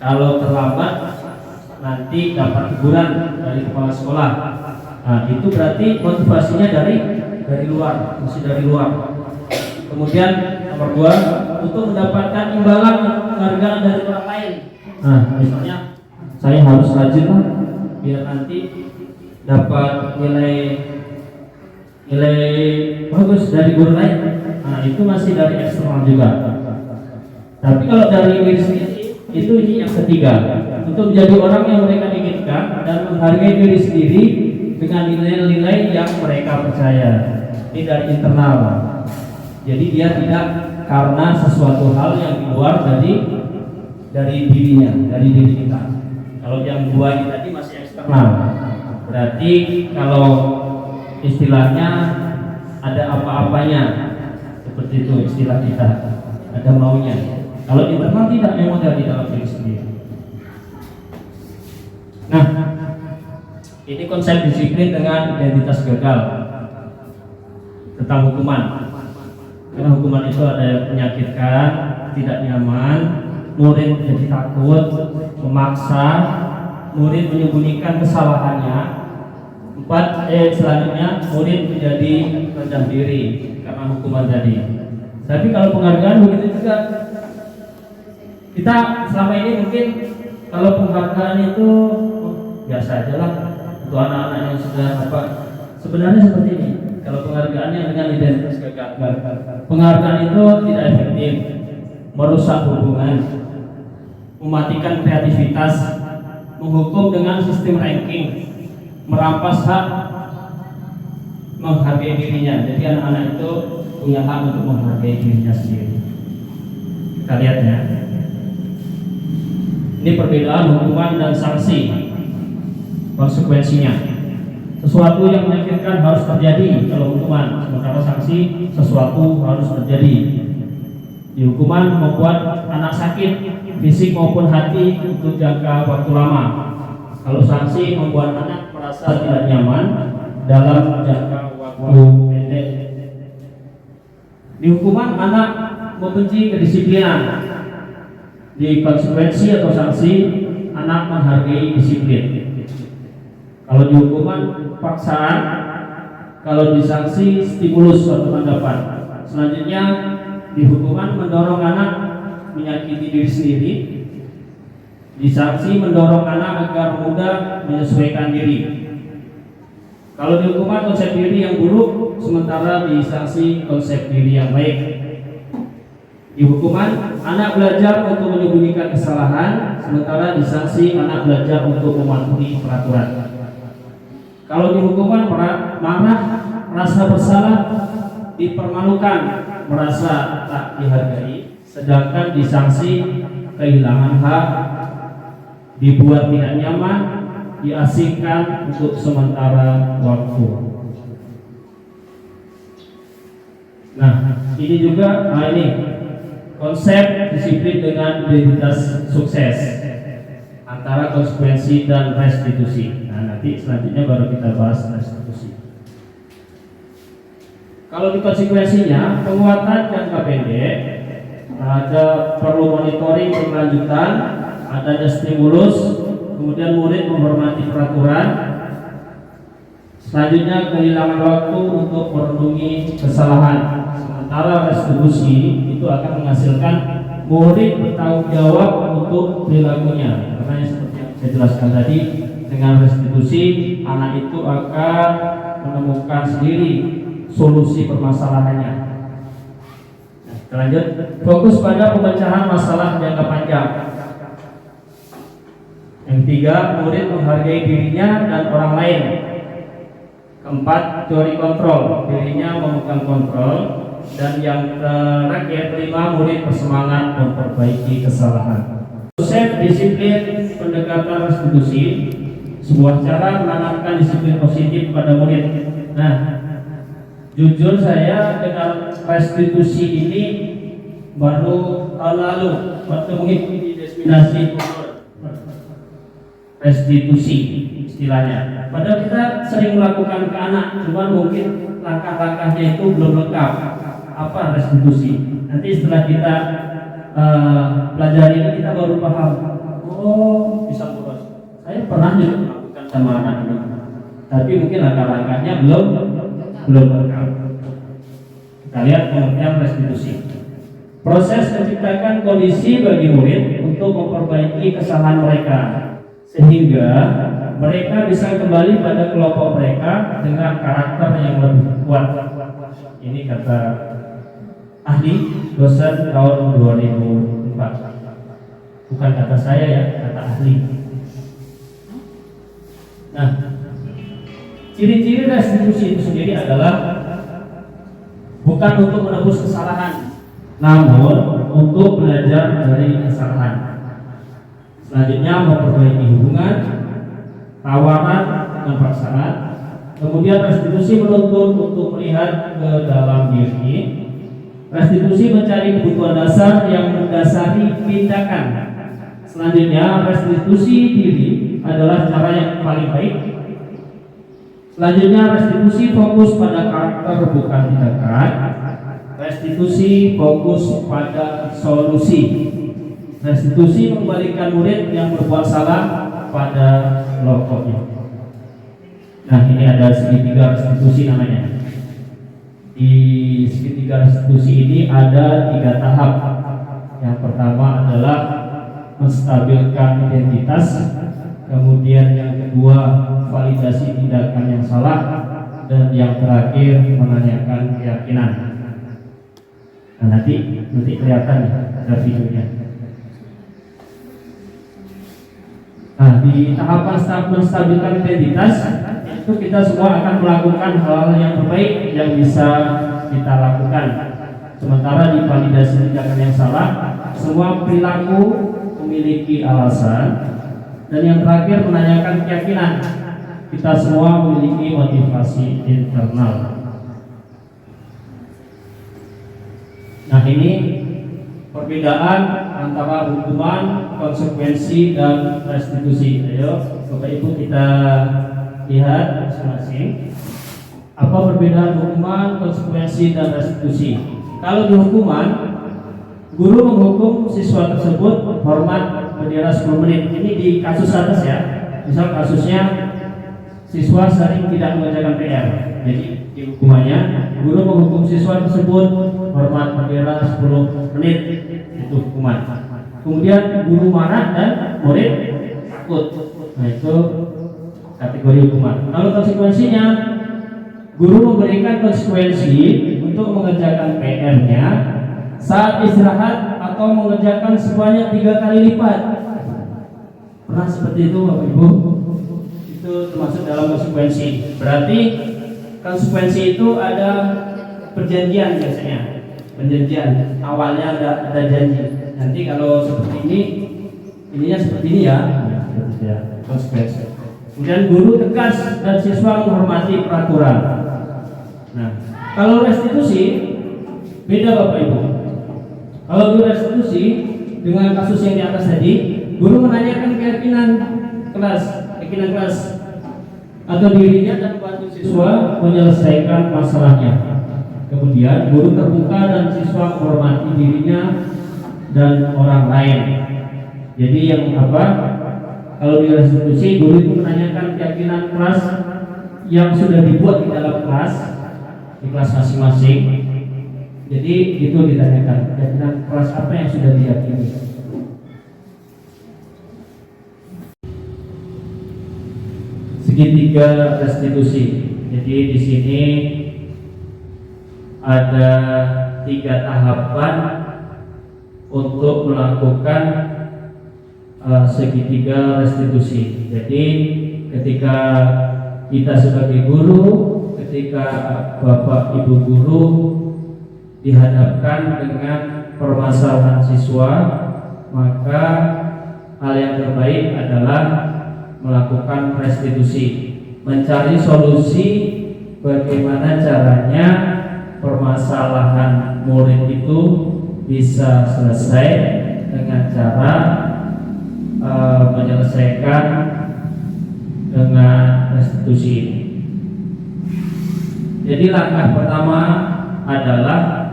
Kalau terlambat nanti dapat teguran dari kepala sekolah. Nah, itu berarti motivasinya dari luar, masih dari luar. Kemudian nomor 2, untuk mendapatkan imbalan penghargaan dari orang lain. Nah, misalnya saya harus rajin lah, biar nanti dapat nilai bagus dari guru lain. Nah, itu masih dari eksternal juga. Tapi kalau dari diri sendiri, itu ini yang ketiga, untuk menjadi orang yang mereka inginkan dan menghargai diri sendiri dengan nilai-nilai yang mereka percaya. Ini dari internal. Jadi dia tidak karena sesuatu hal yang di luar dari dirinya, dari diri kita. Kalau yang 2 ini tadi masih eksternal. Berarti kalau istilahnya ada apa-apanya, seperti itu istilah kita, ada maunya. Kalau internal tidak, memang ada di dalam diri sendiri. Nah, ini konsep disiplin dengan identitas gagal tentang hukuman. Karena hukuman itu ada yang menyakitkan, tidak nyaman, murid jadi takut, memaksa, murid menyembunyikan kesalahannya. Selanjutnya murid menjadi rendah diri karena hukuman tadi. Tapi kalau penghargaan begitu juga. Kita selama ini mungkin kalau penghargaan itu biasa aja lah untuk anak-anak yang sudah apa. Sebenarnya seperti ini. Kalau penghargaannya dengan identitas gagal. Penghargaan itu tidak efektif, merusak hubungan, mematikan kreativitas, menghukum dengan sistem ranking, merampas hak menghargai dirinya. Jadi anak-anak itu punya hak untuk menghargai dirinya sendiri. Kita lihat ya. Ini perbedaan hukuman dan sanksi, konsekuensinya. Sesuatu yang menyakitkan harus terjadi kalau hukuman, sementara sanksi sesuatu harus terjadi. Di hukuman membuat anak sakit fisik maupun hati untuk jangka waktu lama. Kalau sanksi membuat anak merasa tidak nyaman dalam jangka waktu pendek. Di hukuman anak membenci kedisiplinan. Di konsekuensi atau sanksi anak menghargai disiplin. Kalau di hukuman paksaan, kalau di sanksi stimulus atau tanggapan. Selanjutnya di hukuman mendorong anak menyakiti diri sendiri. Di sanksi mendorong anak agar mudah menyesuaikan diri. Kalau di hukuman konsep diri yang buruk, sementara di sanksi konsep diri yang baik. Di hukuman anak belajar untuk menyembunyikan kesalahan, sementara di sanksi anak belajar untuk mematuhi peraturan. Kalau di hukuman marah, rasa bersalah, dipermalukan, merasa tak dihargai, sedangkan di sanksi kehilangan hak, dibuat tidak nyaman, diasingkan untuk sementara waktu. Nah, ini juga ini konsep disiplin dengan identitas sukses antara konsekuensi dan restitusi. Nah, nanti selanjutnya baru kita bahas restitusi. Kalau di konsekuensinya, penguatan jangka pendek, ada perlu monitoring berkelanjutan, adanya stimulus, kemudian murid menghormati peraturan. Selanjutnya kehilangan waktu untuk merenungi kesalahan. Sementara restitusi itu akan menghasilkan murid bertanggung jawab untuk perilakunya. Karena seperti yang saya jelaskan tadi, dengan restitusi anak itu akan menemukan sendiri solusi permasalahannya. Nah, lanjut, fokus pada pemecahan masalah jangka panjang. Yang ketiga, murid menghargai dirinya dan orang lain. Keempat, teori kontrol, dirinya memegang kontrol. Dan yang terakhir, kelima, murid bersemangat memperbaiki kesalahan. Konsep disiplin pendekatan restitusi, sebuah cara menanamkan disiplin positif pada murid. Nah, jujur saya dengan restitusi ini baru tahun lalu waktu mengikuti destinasi restitusi istilahnya. Padahal kita sering melakukan ke anak, cuman mungkin langkah-langkahnya itu belum lengkap. Apa restitusi? Nanti setelah kita pelajari ini kita baru paham. Oh, bisa boros. Saya pernah juga melakukan sama anak ini, tapi mungkin langkah-langkahnya belum lengkap. Kita lihat pengertian restitusi. Proses menciptakan kondisi bagi murid untuk memperbaiki kesalahan mereka, sehingga mereka bisa kembali pada kelompok mereka dengan karakter yang lebih kuat. Ini kata ahli dosen tahun 2004. Bukan kata saya ya, kata ahli. Nah, ciri-ciri restitusi itu sendiri adalah bukan untuk menebus kesalahan, namun untuk belajar dari kesalahan. Selanjutnya memperbaiki hubungan, tawaran, dengan paksaan. Kemudian restitusi menuntut untuk melihat ke dalam diri. Restitusi mencari kebutuhan dasar yang mendasari tindakan. Selanjutnya, restitusi diri adalah cara yang paling baik. Selanjutnya, restitusi fokus pada karakter bukan tindakan. Restitusi fokus pada solusi. Restitusi mengembalikan murid yang berbuat salah pada pokoknya. Nah, ini ada segitiga restitusi namanya. Di segitiga restitusi ini ada 3 tahap. Yang pertama adalah menstabilkan identitas, kemudian yang kedua validasi tindakan yang salah, dan yang terakhir menanyakan keyakinan. Nah, nanti kelihatan ya, ada videonya. Nah, di tahapan menstabilkan identitas itu kita semua akan melakukan hal yang terbaik yang bisa kita lakukan. Sementara di validasi tindakan yang salah, semua perilaku memiliki alasan, dan yang terakhir menanyakan keyakinan. Kita semua memiliki motivasi internal. Nah, ini perbedaan antara hukuman, konsekuensi, dan restitusi. Ayo Bapak Ibu kita lihat masing-masing. Apa perbedaan hukuman, konsekuensi, dan restitusi? Kalau di hukuman, guru menghukum siswa tersebut hormat bendera 10 menit. Ini di kasus atas ya. Misal kasusnya siswa sering tidak mengerjakan PR. Jadi di hukumannya, guru menghukum siswa tersebut hormat bendera 10 menit. Itu hukuman. Kemudian guru marah dan murid takut. Nah, itu kategori hukuman. Kalau konsekuensinya, guru memberikan konsekuensi untuk mengerjakan PR-nya saat istirahat atau mengerjakan sebanyak 3 kali lipat. Pernah seperti itu Bapak Ibu? Itu termasuk dalam konsekuensi. Berarti konsekuensi itu ada perjanjian biasanya. Perjanjian awalnya ada janji. Nanti kalau seperti ini, ininya seperti ini ya. Konsekuensi. Kemudian guru tegas dan siswa menghormati peraturan. Nah, kalau restitusi beda Bapak Ibu. Kalau di restitusi dengan kasus yang di atas tadi, guru menanyakan keyakinan kelas atau dirinya dan membantu siswa menyelesaikan masalahnya. Kemudian guru terbuka dan siswa menghormati dirinya dan orang lain. Jadi yang apa? Kalau di restitusi, guru itu menanyakan keyakinan kelas yang sudah dibuat di dalam kelas, di kelas masing-masing. Jadi itu ditanyakan keyakinan kelas apa yang sudah diyakini. Segitiga restitusi. Jadi di sini ada 3 tahapan untuk melakukan segitiga restitusi. Jadi ketika kita sebagai guru, ketika Bapak Ibu guru dihadapkan dengan permasalahan siswa, maka hal yang terbaik adalah melakukan restitusi, mencari solusi bagaimana caranya permasalahan murid itu bisa selesai dengan cara menyelesaikan dengan restitusi. Jadi langkah pertama adalah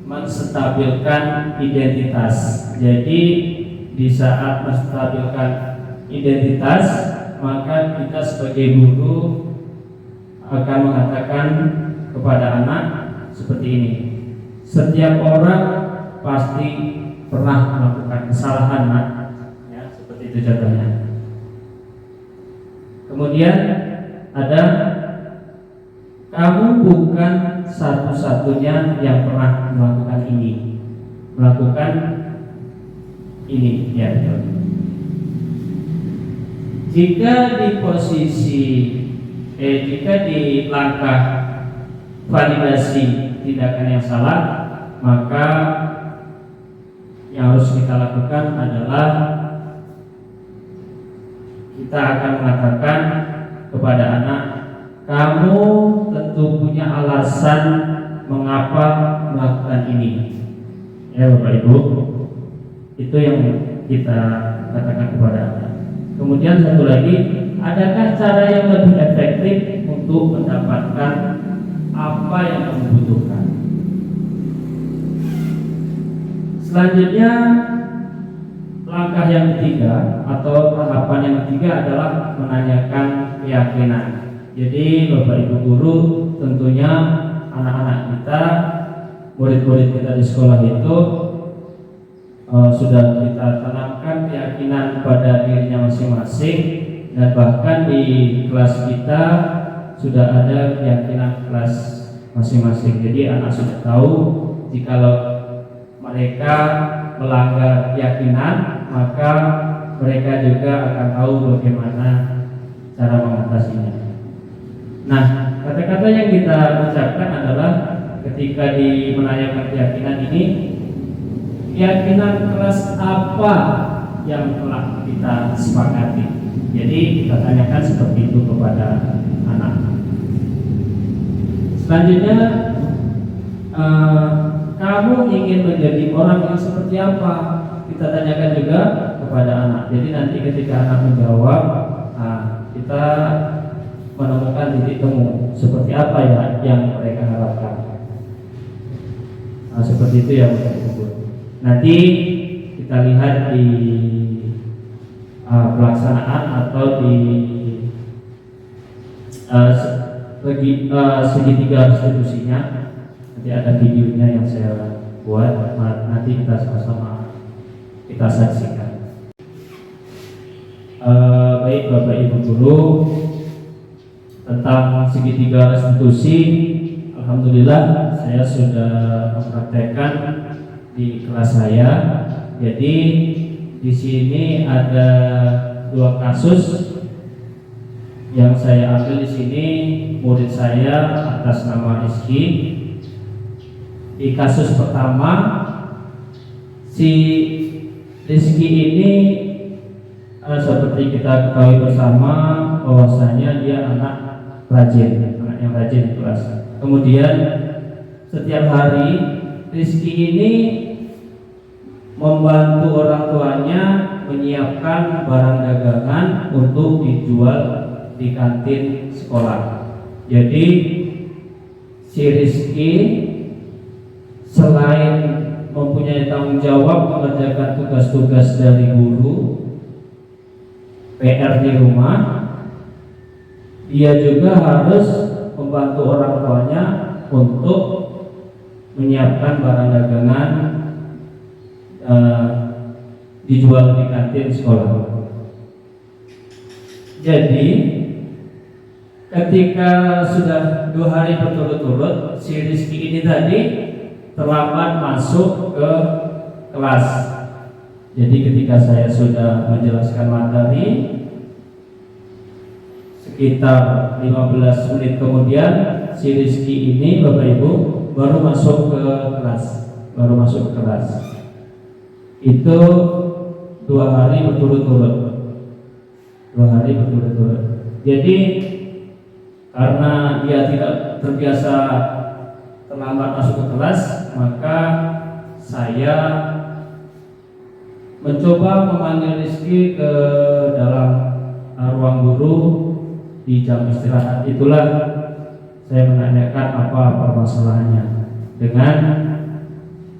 menstabilkan identitas. Jadi di saat menstabilkan identitas, maka kita sebagai guru akan mengatakan kepada anak seperti ini: setiap orang pasti pernah melakukan kesalahan, nak. Ya, seperti itu contohnya. Kemudian ada, kamu bukan satu-satunya yang pernah melakukan ini. Ya, betul. Jika di langkah validasi tindakan yang salah, maka yang harus kita lakukan adalah kita akan mengatakan kepada anak, kamu tentu punya alasan mengapa melakukan ini. Ya Bapak Ibu, itu yang kita katakan kepada anak. Kemudian satu lagi, adakah cara yang lebih efektif untuk mendapatkan apa yang kamu butuhkan? Selanjutnya, langkah yang ketiga atau tahapan yang ketiga adalah menanyakan keyakinan. Jadi Bapak Ibu guru, tentunya anak-anak kita, murid-murid kita di sekolah itu sudah kita tanamkan keyakinan pada dirinya masing-masing, dan bahkan di kelas kita sudah ada keyakinan kelas masing-masing. Jadi anak sudah tahu jikalau mereka melanggar keyakinan, maka mereka juga akan tahu bagaimana cara mengatasinya. Nah, kata-kata yang kita ucapkan adalah ketika menanyakan keyakinan ini, keyakinan kelas apa yang telah kita sepakati. Jadi kita tanyakan seperti itu kepada anak. Selanjutnya, kamu ingin menjadi orang yang seperti apa? Kita tanyakan juga kepada anak. Jadi nanti ketika anak menjawab, kita menemukan titik temu seperti apa ya yang mereka harapkan. Seperti itu ya Bapak Ibu. Nanti kita lihat di pelaksanaan atau di segitiga restitusinya. Nanti ada videonya yang saya buat, nanti kita sama-sama kita saksikan. Baik Bapak Ibu guru, tentang segitiga restitusi, alhamdulillah saya sudah mempraktekkan di kelas saya. Jadi di sini ada 2 kasus yang saya ambil di sini, murid saya atas nama Rizky. Di kasus pertama, si Rizky ini seperti kita ketahui bersama bahwasanya dia anak rajin, anak yang rajin di kelas. Kemudian setiap hari Rizky ini membantu orang tuanya menyiapkan barang dagangan untuk dijual di kantin sekolah. Jadi si Rizky selain mempunyai tanggung jawab mengerjakan tugas-tugas dari guru, PR di rumah, dia juga harus membantu orang tuanya untuk menyiapkan barang dagangan dijual di kantin sekolah. Jadi ketika sudah 2 hari berturut-turut, si Rizky ini tadi terlambat masuk ke kelas. Jadi ketika saya sudah menjelaskan materi, sekitar 15 menit kemudian si Rizky ini Bapak Ibu baru masuk ke kelas. Itu 2 hari berturut-turut. Jadi karena dia tidak terbiasa terlambat masuk ke kelas, maka saya mencoba memanggil Rizky ke dalam ruang guru di jam istirahat. Itulah saya menanyakan apa permasalahannya dengan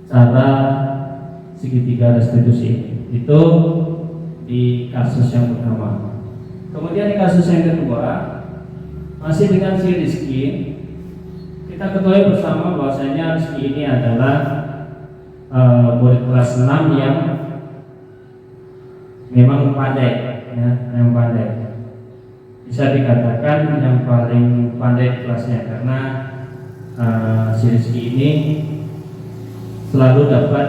cara segitiga restitusi. Itu di kasus yang pertama. Kemudian di kasus yang kedua, masih dengan si Rizky, kita ketahui bersama bahwasanya Rizky ini adalah murid kelas 6 yang memang pandai, ya, yang pandai. Bisa dikatakan yang paling pandai di kelasnya, karena si Rizky ini selalu dapat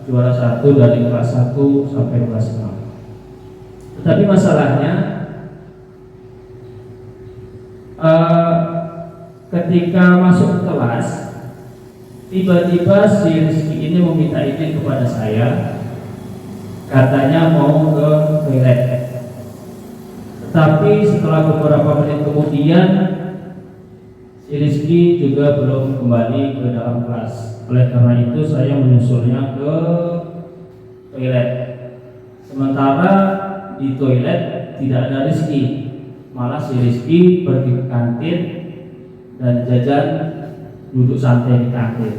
juara 1 dari kelas 1 sampai kelas 6. Tetapi masalahnya ketika masuk ke kelas, tiba-tiba si Rizky ini meminta izin kepada saya, katanya mau ke toilet. Tapi setelah beberapa menit kemudian si Rizky juga belum kembali ke dalam kelas. Oleh karena itu saya menyusulnya ke toilet. Sementara di toilet tidak ada Rizky, malah si Rizky pergi ke kantin dan jajan duduk santai di kantin.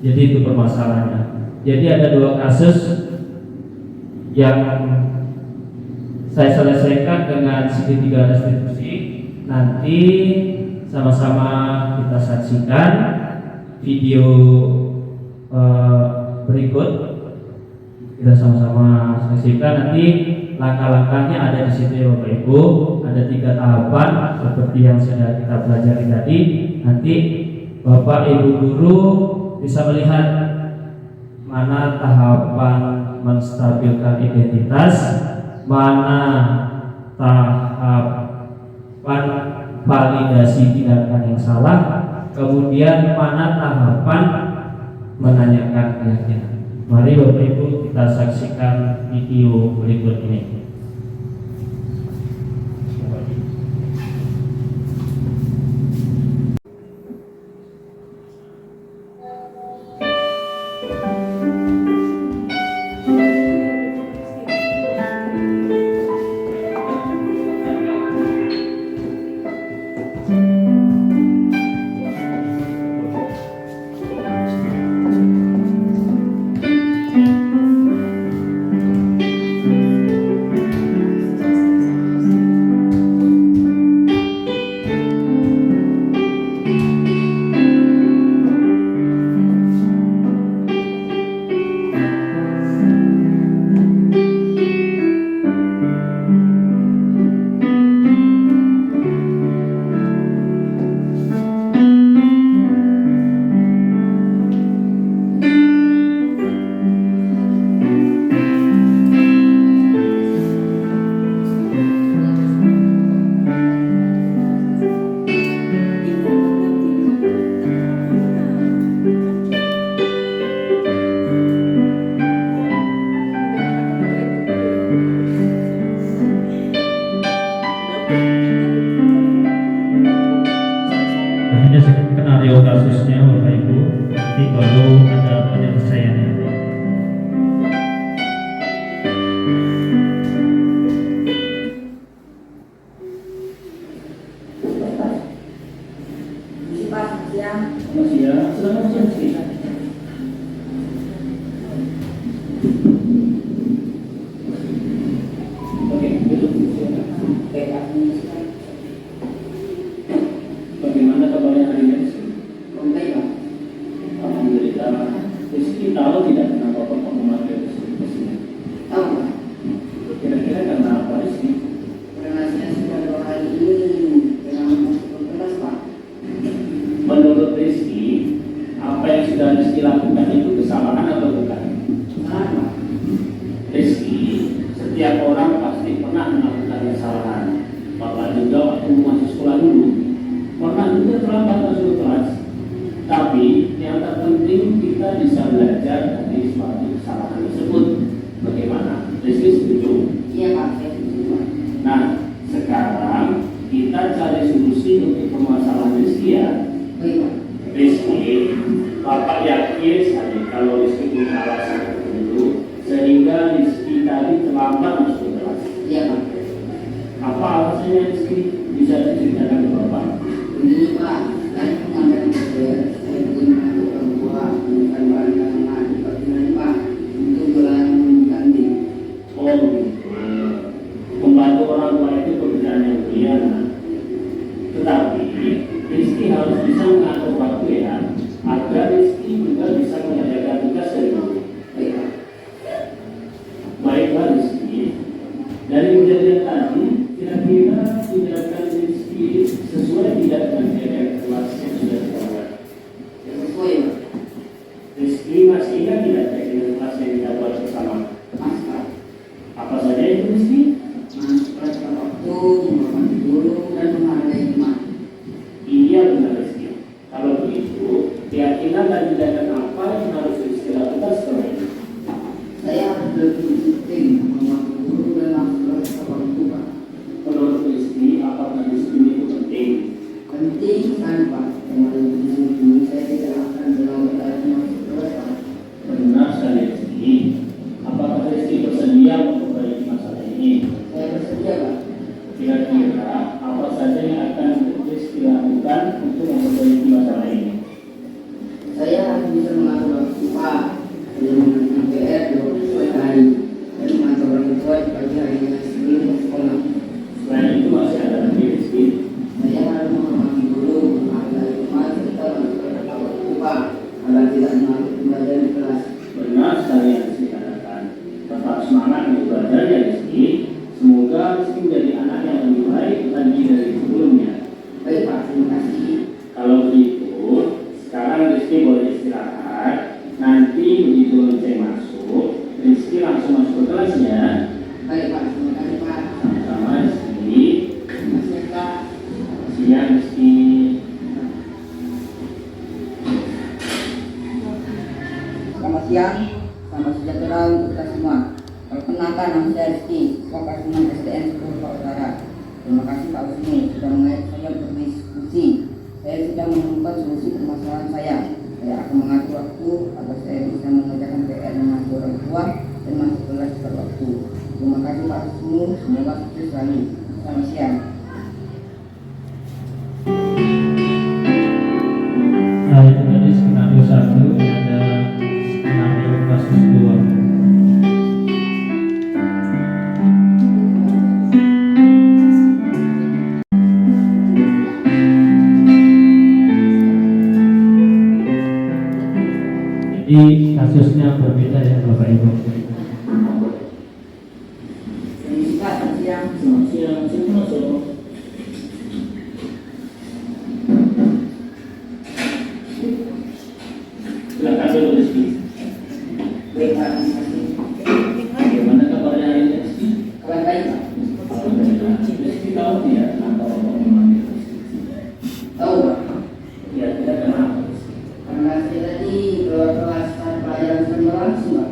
Jadi itu permasalahannya. Jadi ada dua kasus yang saya selesaikan dengan segitiga restitusi. Nanti sama-sama kita saksikan video berikut. Kita sama-sama saksikan nanti langkah-langkahnya ada di situ ya Bapak Ibu. Ada 3 tahapan seperti yang sudah kita pelajari tadi. Nanti Bapak Ibu guru bisa melihat mana tahapan menstabilkan identitas, mana tahapan validasi tindakan yang salah, kemudian mana tahapan menanyakan keyakinan. Mari Bapak Ibu kita saksikan video berikut ini. Ini skenario kasusnya Bapak Ibu, nanti baru ada penyelesaiannya. Bagaimana kabarnya hari ini? Baik, Pak. Alhamdulillah. Rizky tahu tidak kenapa Bapak memakai Rizky? Tahu, Pak. Kira-kira karena apa Rizky? Karena saya sudah 2 hari ini dengan masuk kelas, Pak. Menurut Rizky, apa yang sudah Rizky lakukan itu kesalahan atau bukan? Kesalahan, Pak. Rizky, setiap orang pasti pernah melakukan kesalahan. Bapak juga waktu masuk sekolah dulu pernah juga terlambat masuk kelas, tapi yang terpenting kita bisa belajar dari suatu kesalahan tersebut. Bagaimana? Rizky setuju? Iya Pak, saya setuju Pak. Nah, sekarang kita cari solusi untuk permasalahan Rizky ya. Baik Pak. Rizky, Bapak yakin saja kalau Rizky punya alasan tertentu sehingga Rizky tadi terlambat masuk kelas. Iya Pak. Apa alasannya Rizky? Bisa diceritakan ke Bapak? Ini Pak, saya mengajar saya punya orang tua bukan barang anak seperti Pak untuk jualan kantin. Oh begitu. Membantu orang tua itu pekerjaan yang mulia. Tetapi Rizky harus bisa mengatur waktu ya, agar Rizky juga bisa mengerjakan tugas dari dulu. Baiklah Rizky, dari kejadian tadi kira-kira tindakan Rizky sesuai tidak dengan keadaan kelas yang sudah dibuat? Sesuai Pak. Rizky masih ingat tidak dengan kelas yang kita buat bersama? Masih. Apa saja itu Rizky? Masih waktu, menghormati guru dan menghargai iman. Iya benar Rizky. Kalau begitu, keyakinan dan tindakan apa yang harus Rizky lakukan setelah ini? Saya harus lebih disiplin menghormati guru dan langsung kepada Pak. Menurut begitu saya masuk, Rizky langsung masuk ke kelasnya. Baik Pak, terima kasih Pak. Sama-sama Rizky. Terima kasih Pak. Siang Rizky. Selamat siang, selamat sejahtera untuk kita semua. Perkenalkan, nama saya Rizky, Kelas 6 SDN 10 Pak Utara. Terima kasih Pak Usni sudah mengajak saya berdiskusi. Saya sudah menemukan solusi permasalahan saya. Saya akan mengatur waktu agar saya bisa mengerjakan PR dengan orang tua dan masuk kelas tepat waktu. Terima kasih Pak Usni, semoga sukses selalu. Selamat siang. Nah, itu tadi skenario 1, ada skenario kasus 2. Jadi kasusnya berbeda ya Bapak Ibu. Selamat siang. Selamat siang, silakan masuk. Silakan dulu Rizky. Baik Pak, terima kasih. Bagaimana kabarnya hari ini Rizky? Kabar baik Pak. Rizky tahu tidak kenapa Bapak mengambil Rizky? Tahu Pak. Ya, tidak kenapa. Karena saya tadi keluar kelas pelajaran sebentar langsung Pak.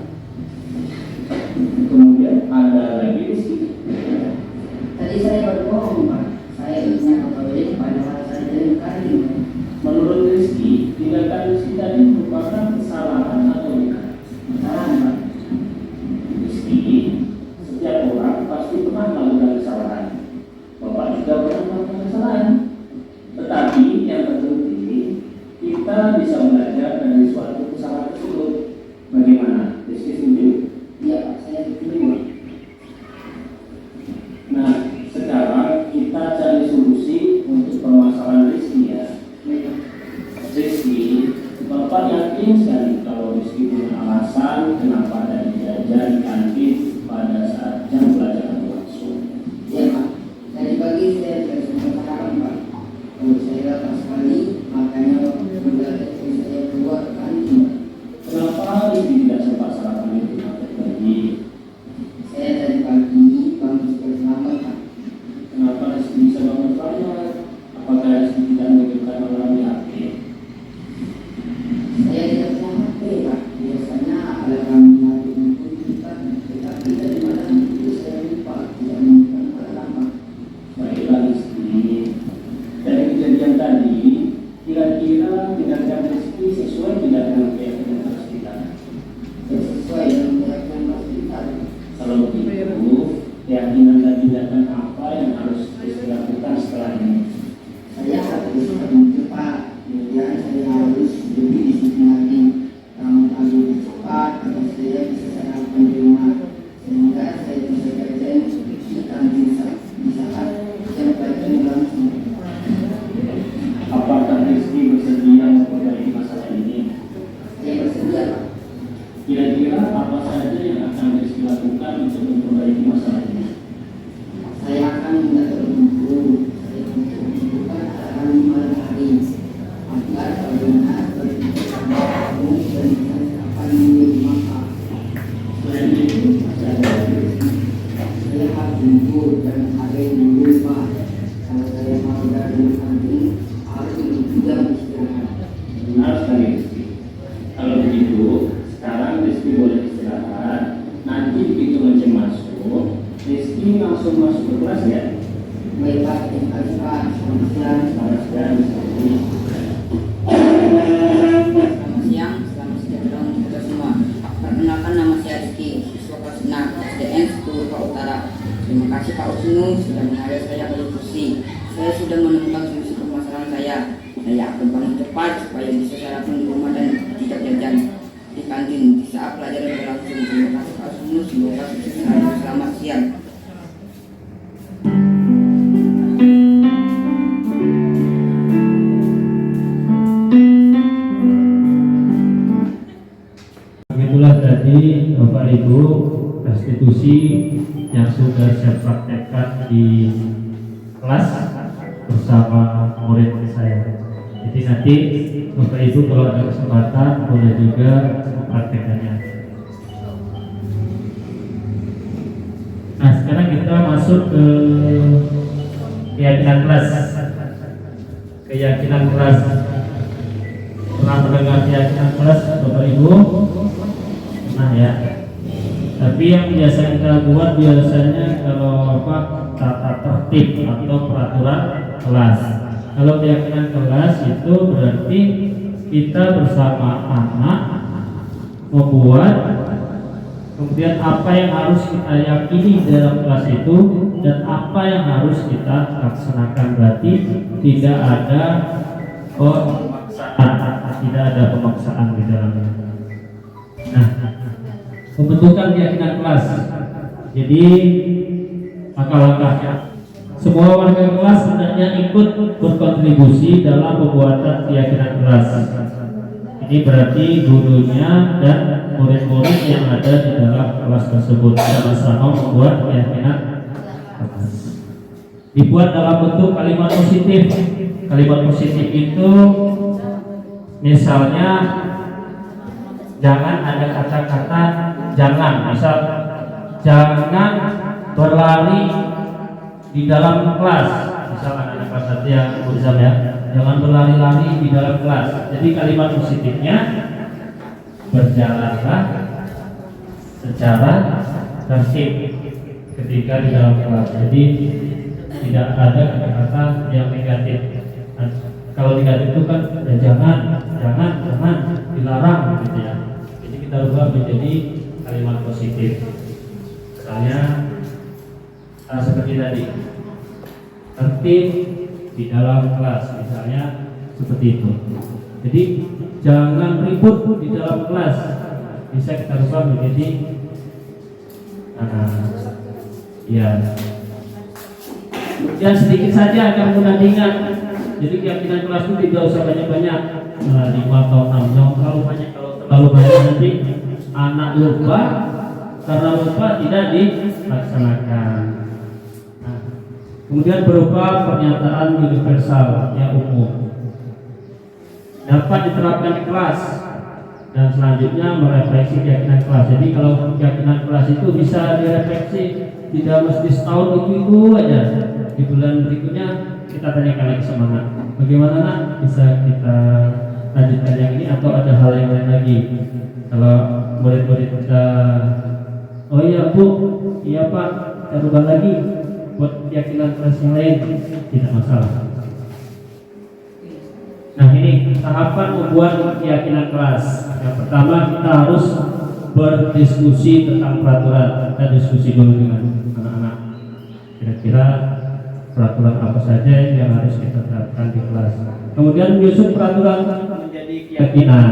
Kemudian ada lagi Rizky. Tadi saya berbohong Pak. Saya ingat kembali padahal saya jadi karim. Menurut Rizky, tindakan Rizky tadi merupakan kesalahan atau bukan? Kesalahan Pak. Rizky, setiap orang pasti pernah melakukan kesalahan. Bapak juga pernah melakukan kesalahan. Tetapi yang terpenting, kita bisa belajar dari suatu kesalahan tersebut. Bagaimana? Rizky setuju? Iya Pak, saya setuju Pak. Nah, sekarang kita cari solusi untuk permasalahan Rizky ya. Rizky, Bapak yakin sekali kalau Rizky punya alasan kenapa ada jajan di kantin pada saat jam pelajaran berlangsung. Iya Pak. Tadi pagi saya sudah sempat sarapan Pak. Kalau saya lapar sekali, makanya waktu saya keluar ke kantin. Kenapa Rizky tidak sempat sarapan itu tadi? Saya tadi pagi bangun sudah selamat Pak. Kenapa Rizky bisa bangun lambat? Apakah Rizky tidak menunjukkan mengalami HP? Saya tidak punya HP Pak. Biasanya alarm hari untuk kita, tetapi dari malam itu saya lupa tidak menemukan alarm Pak. Baiklah Rizky, dari kejadian tadi, kira-kira tindakan Rizky sesuai tidak dengan keyakinan kelas kita? Sesuai dengan keyakinan kelas kita. Kalau begitu, keyakinan dan tindakan apa yang harus Rizky lakukan setelah ini? Saya harus cepat, kemudian saya harus lebih disiplin lagi. Kamu harus cepat agar saya bisa sarapan di rumah, sehingga saya bisa kerjain di kantin di saat jam pelajaran langsung. Apakah Rizky bersedia memperbaiki masalah ini? Saya bersedia Pak. Kira-kira apa saja yang akan Rizky lakukan untuk memperbaiki masalah ini? Saya akan minta terguru. Saya untuk menentukan alarm di malam hari agar bagaimana berbicara kamu dan bisa sarapan di rumah. Selain itu, Saya harus jujur dan ada yang dulu Pak. Kalau saya mau dari kantin harus juga istirahat. benar sekali Rizky. Kalau begitu, sekarang Rizky boleh istirahat. Nanti begitu lonceng masuk, Rizky langsung masuk ke kelas ya. Baik Pak, terima kasih Pak. Selamat siang. Selamat siang. Selamat siang, selamat sejahtera untuk kita semua. Perkenalkan, nama saya Rizky, siswa kelas 6 SDN 10 Pak Utara. Terima kasih Pak Usnu sudah mengajak saya berdiskusi. Saya sudah menemukan solusi permasalahan saya. Saya akan bangun cepat supaya bisa sarapan di rumah dan tidak jajan di kantin di saat pelajaran berlangsung. Terima kasih Pak Usnu, semoga sukses selalu. Selamat siang. Begitulah tadi Bapak Ibu restitusi yang sudah saya praktekkan di kelas bersama murid saya. Jadi nanti Bapak Ibu kalau ada kesempatan boleh juga mempraktekannya. Nah, sekarang kita masuk ke keyakinan kelas. Keyakinan kelas. Pernah mendengar keyakinan kelas Bapak Ibu? Nah ya. Tapi yang biasa kita buat biasanya kalau apa, tata tertib atau peraturan kelas. Kalau keyakinan kelas itu berarti kita bersama anak membuat, kemudian apa yang harus kita yakini dalam kelas itu dan apa yang harus kita laksanakan. Berarti tidak ada pemaksaan di dalamnya. Nah, pembentukan keyakinan kelas. Jadi langkah-langkahnya, semua warga kelas hendaknya ikut berkontribusi dalam pembuatan keyakinan kelas. Ini berarti gurunya dan murid-murid yang ada di dalam kelas tersebut sama-sama membuat keyakinan kelas. Dibuat dalam bentuk kalimat positif. Kalimat positif itu misalnya jangan ada kata-kata jangan, misal jangan berlari di dalam kelas, misalkan ada kata yang berzam ya, jangan berlari-lari di dalam kelas. Jadi kalimat positifnya berjalanlah secara tertib ketika di dalam kelas. Jadi tidak ada kata-kata yang negatif. Nah, kalau negatif itu kan ya jangan dilarang gitu ya. Jadi kita ubah menjadi kalimat positif. Misalnya seperti tadi, tertib di dalam kelas, misalnya seperti itu. Jadi jangan ribut di dalam kelas, bisa kita ubah menjadi ya. Kemudian sedikit saja agar mudah diingat. Jadi keyakinan kelas itu tidak usah banyak-banyak, 5 atau 6. Jangan terlalu banyak nanti anak lupa, karena lupa tidak dilaksanakan. Nah, kemudian berupa pernyataan universal yang umum dapat diterapkan di kelas, dan selanjutnya merefleksi keyakinan kelas. Jadi kalau keyakinan kelas itu bisa direfleksi, tidak mesti setahun itu aja. Di bulan berikutnya kita tanyakan lagi semangat, bagaimana nak bisa kita lanjutkan yang ini atau ada hal yang lain lagi. Kalau murid-murid kita, oh iya Bu, iya Pak, kita ubah lagi buat keyakinan kelas yang lain, tidak masalah. Nah, ini tahapan membuat keyakinan kelas. Yang pertama kita harus berdiskusi tentang peraturan. Kita diskusi dulu dengan anak-anak. Kira-kira peraturan apa saja yang harus kita terapkan di kelas. Kemudian menyusun peraturan menjadi keyakinan.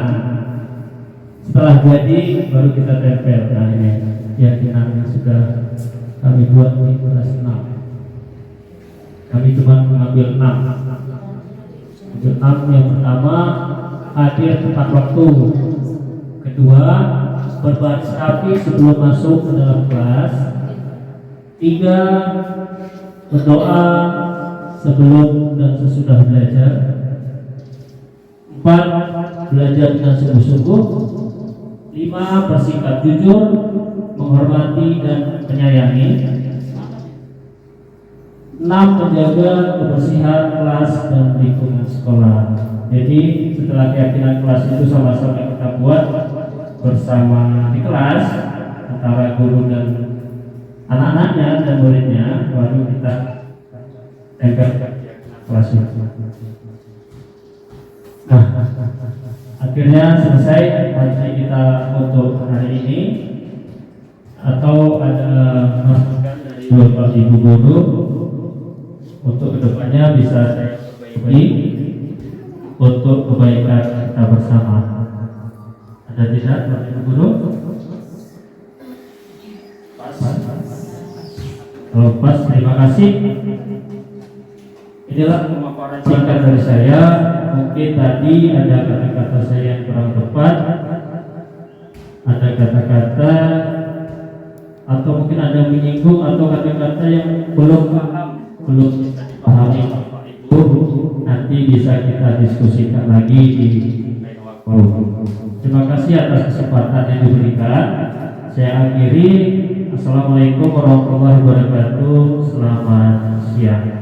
Setelah jadi baru kita tempel. Nah, ini keyakinan yang sudah kami buat di kelas 6. Kami cuma mengambil 6. Yang pertama, hadir tepat waktu. Kedua, berbaris rapi sebelum masuk ke dalam kelas. 3, berdoa sebelum dan sesudah belajar. 4, belajar dengan sungguh-sungguh. 5, bersikap jujur, menghormati dan menyayangi. 6, menjaga kebersihan kelas dan lingkungan sekolah. Jadi setelah keyakinan kelas itu sama-sama kita buat bersama di kelas antara guru dan anak-anaknya dan muridnya, baru kita tempel kelas itu. Nah, akhirnya selesai kajian kita untuk hari ini. Atau ada masukan dari Bapak Ibu guru untuk kedepannya bisa saya perbaiki untuk kebaikan kita bersama. Ada tidak Bapak Ibu guru? Kalau pas, terima kasih. Inilah pemaparan singkat dari saya. Mungkin tadi ada kata-kata saya yang kurang tepat, ada kata-kata atau mungkin ada yang menyinggung atau kata-kata yang belum paham, belum bisa dipahami Bapak Ibu. Nanti nanti bisa kita diskusikan lagi di lain waktu. Terima kasih atas kesempatan yang diberikan. Saya akhiri. Assalamualaikum warahmatullahi wabarakatuh. Selamat siang.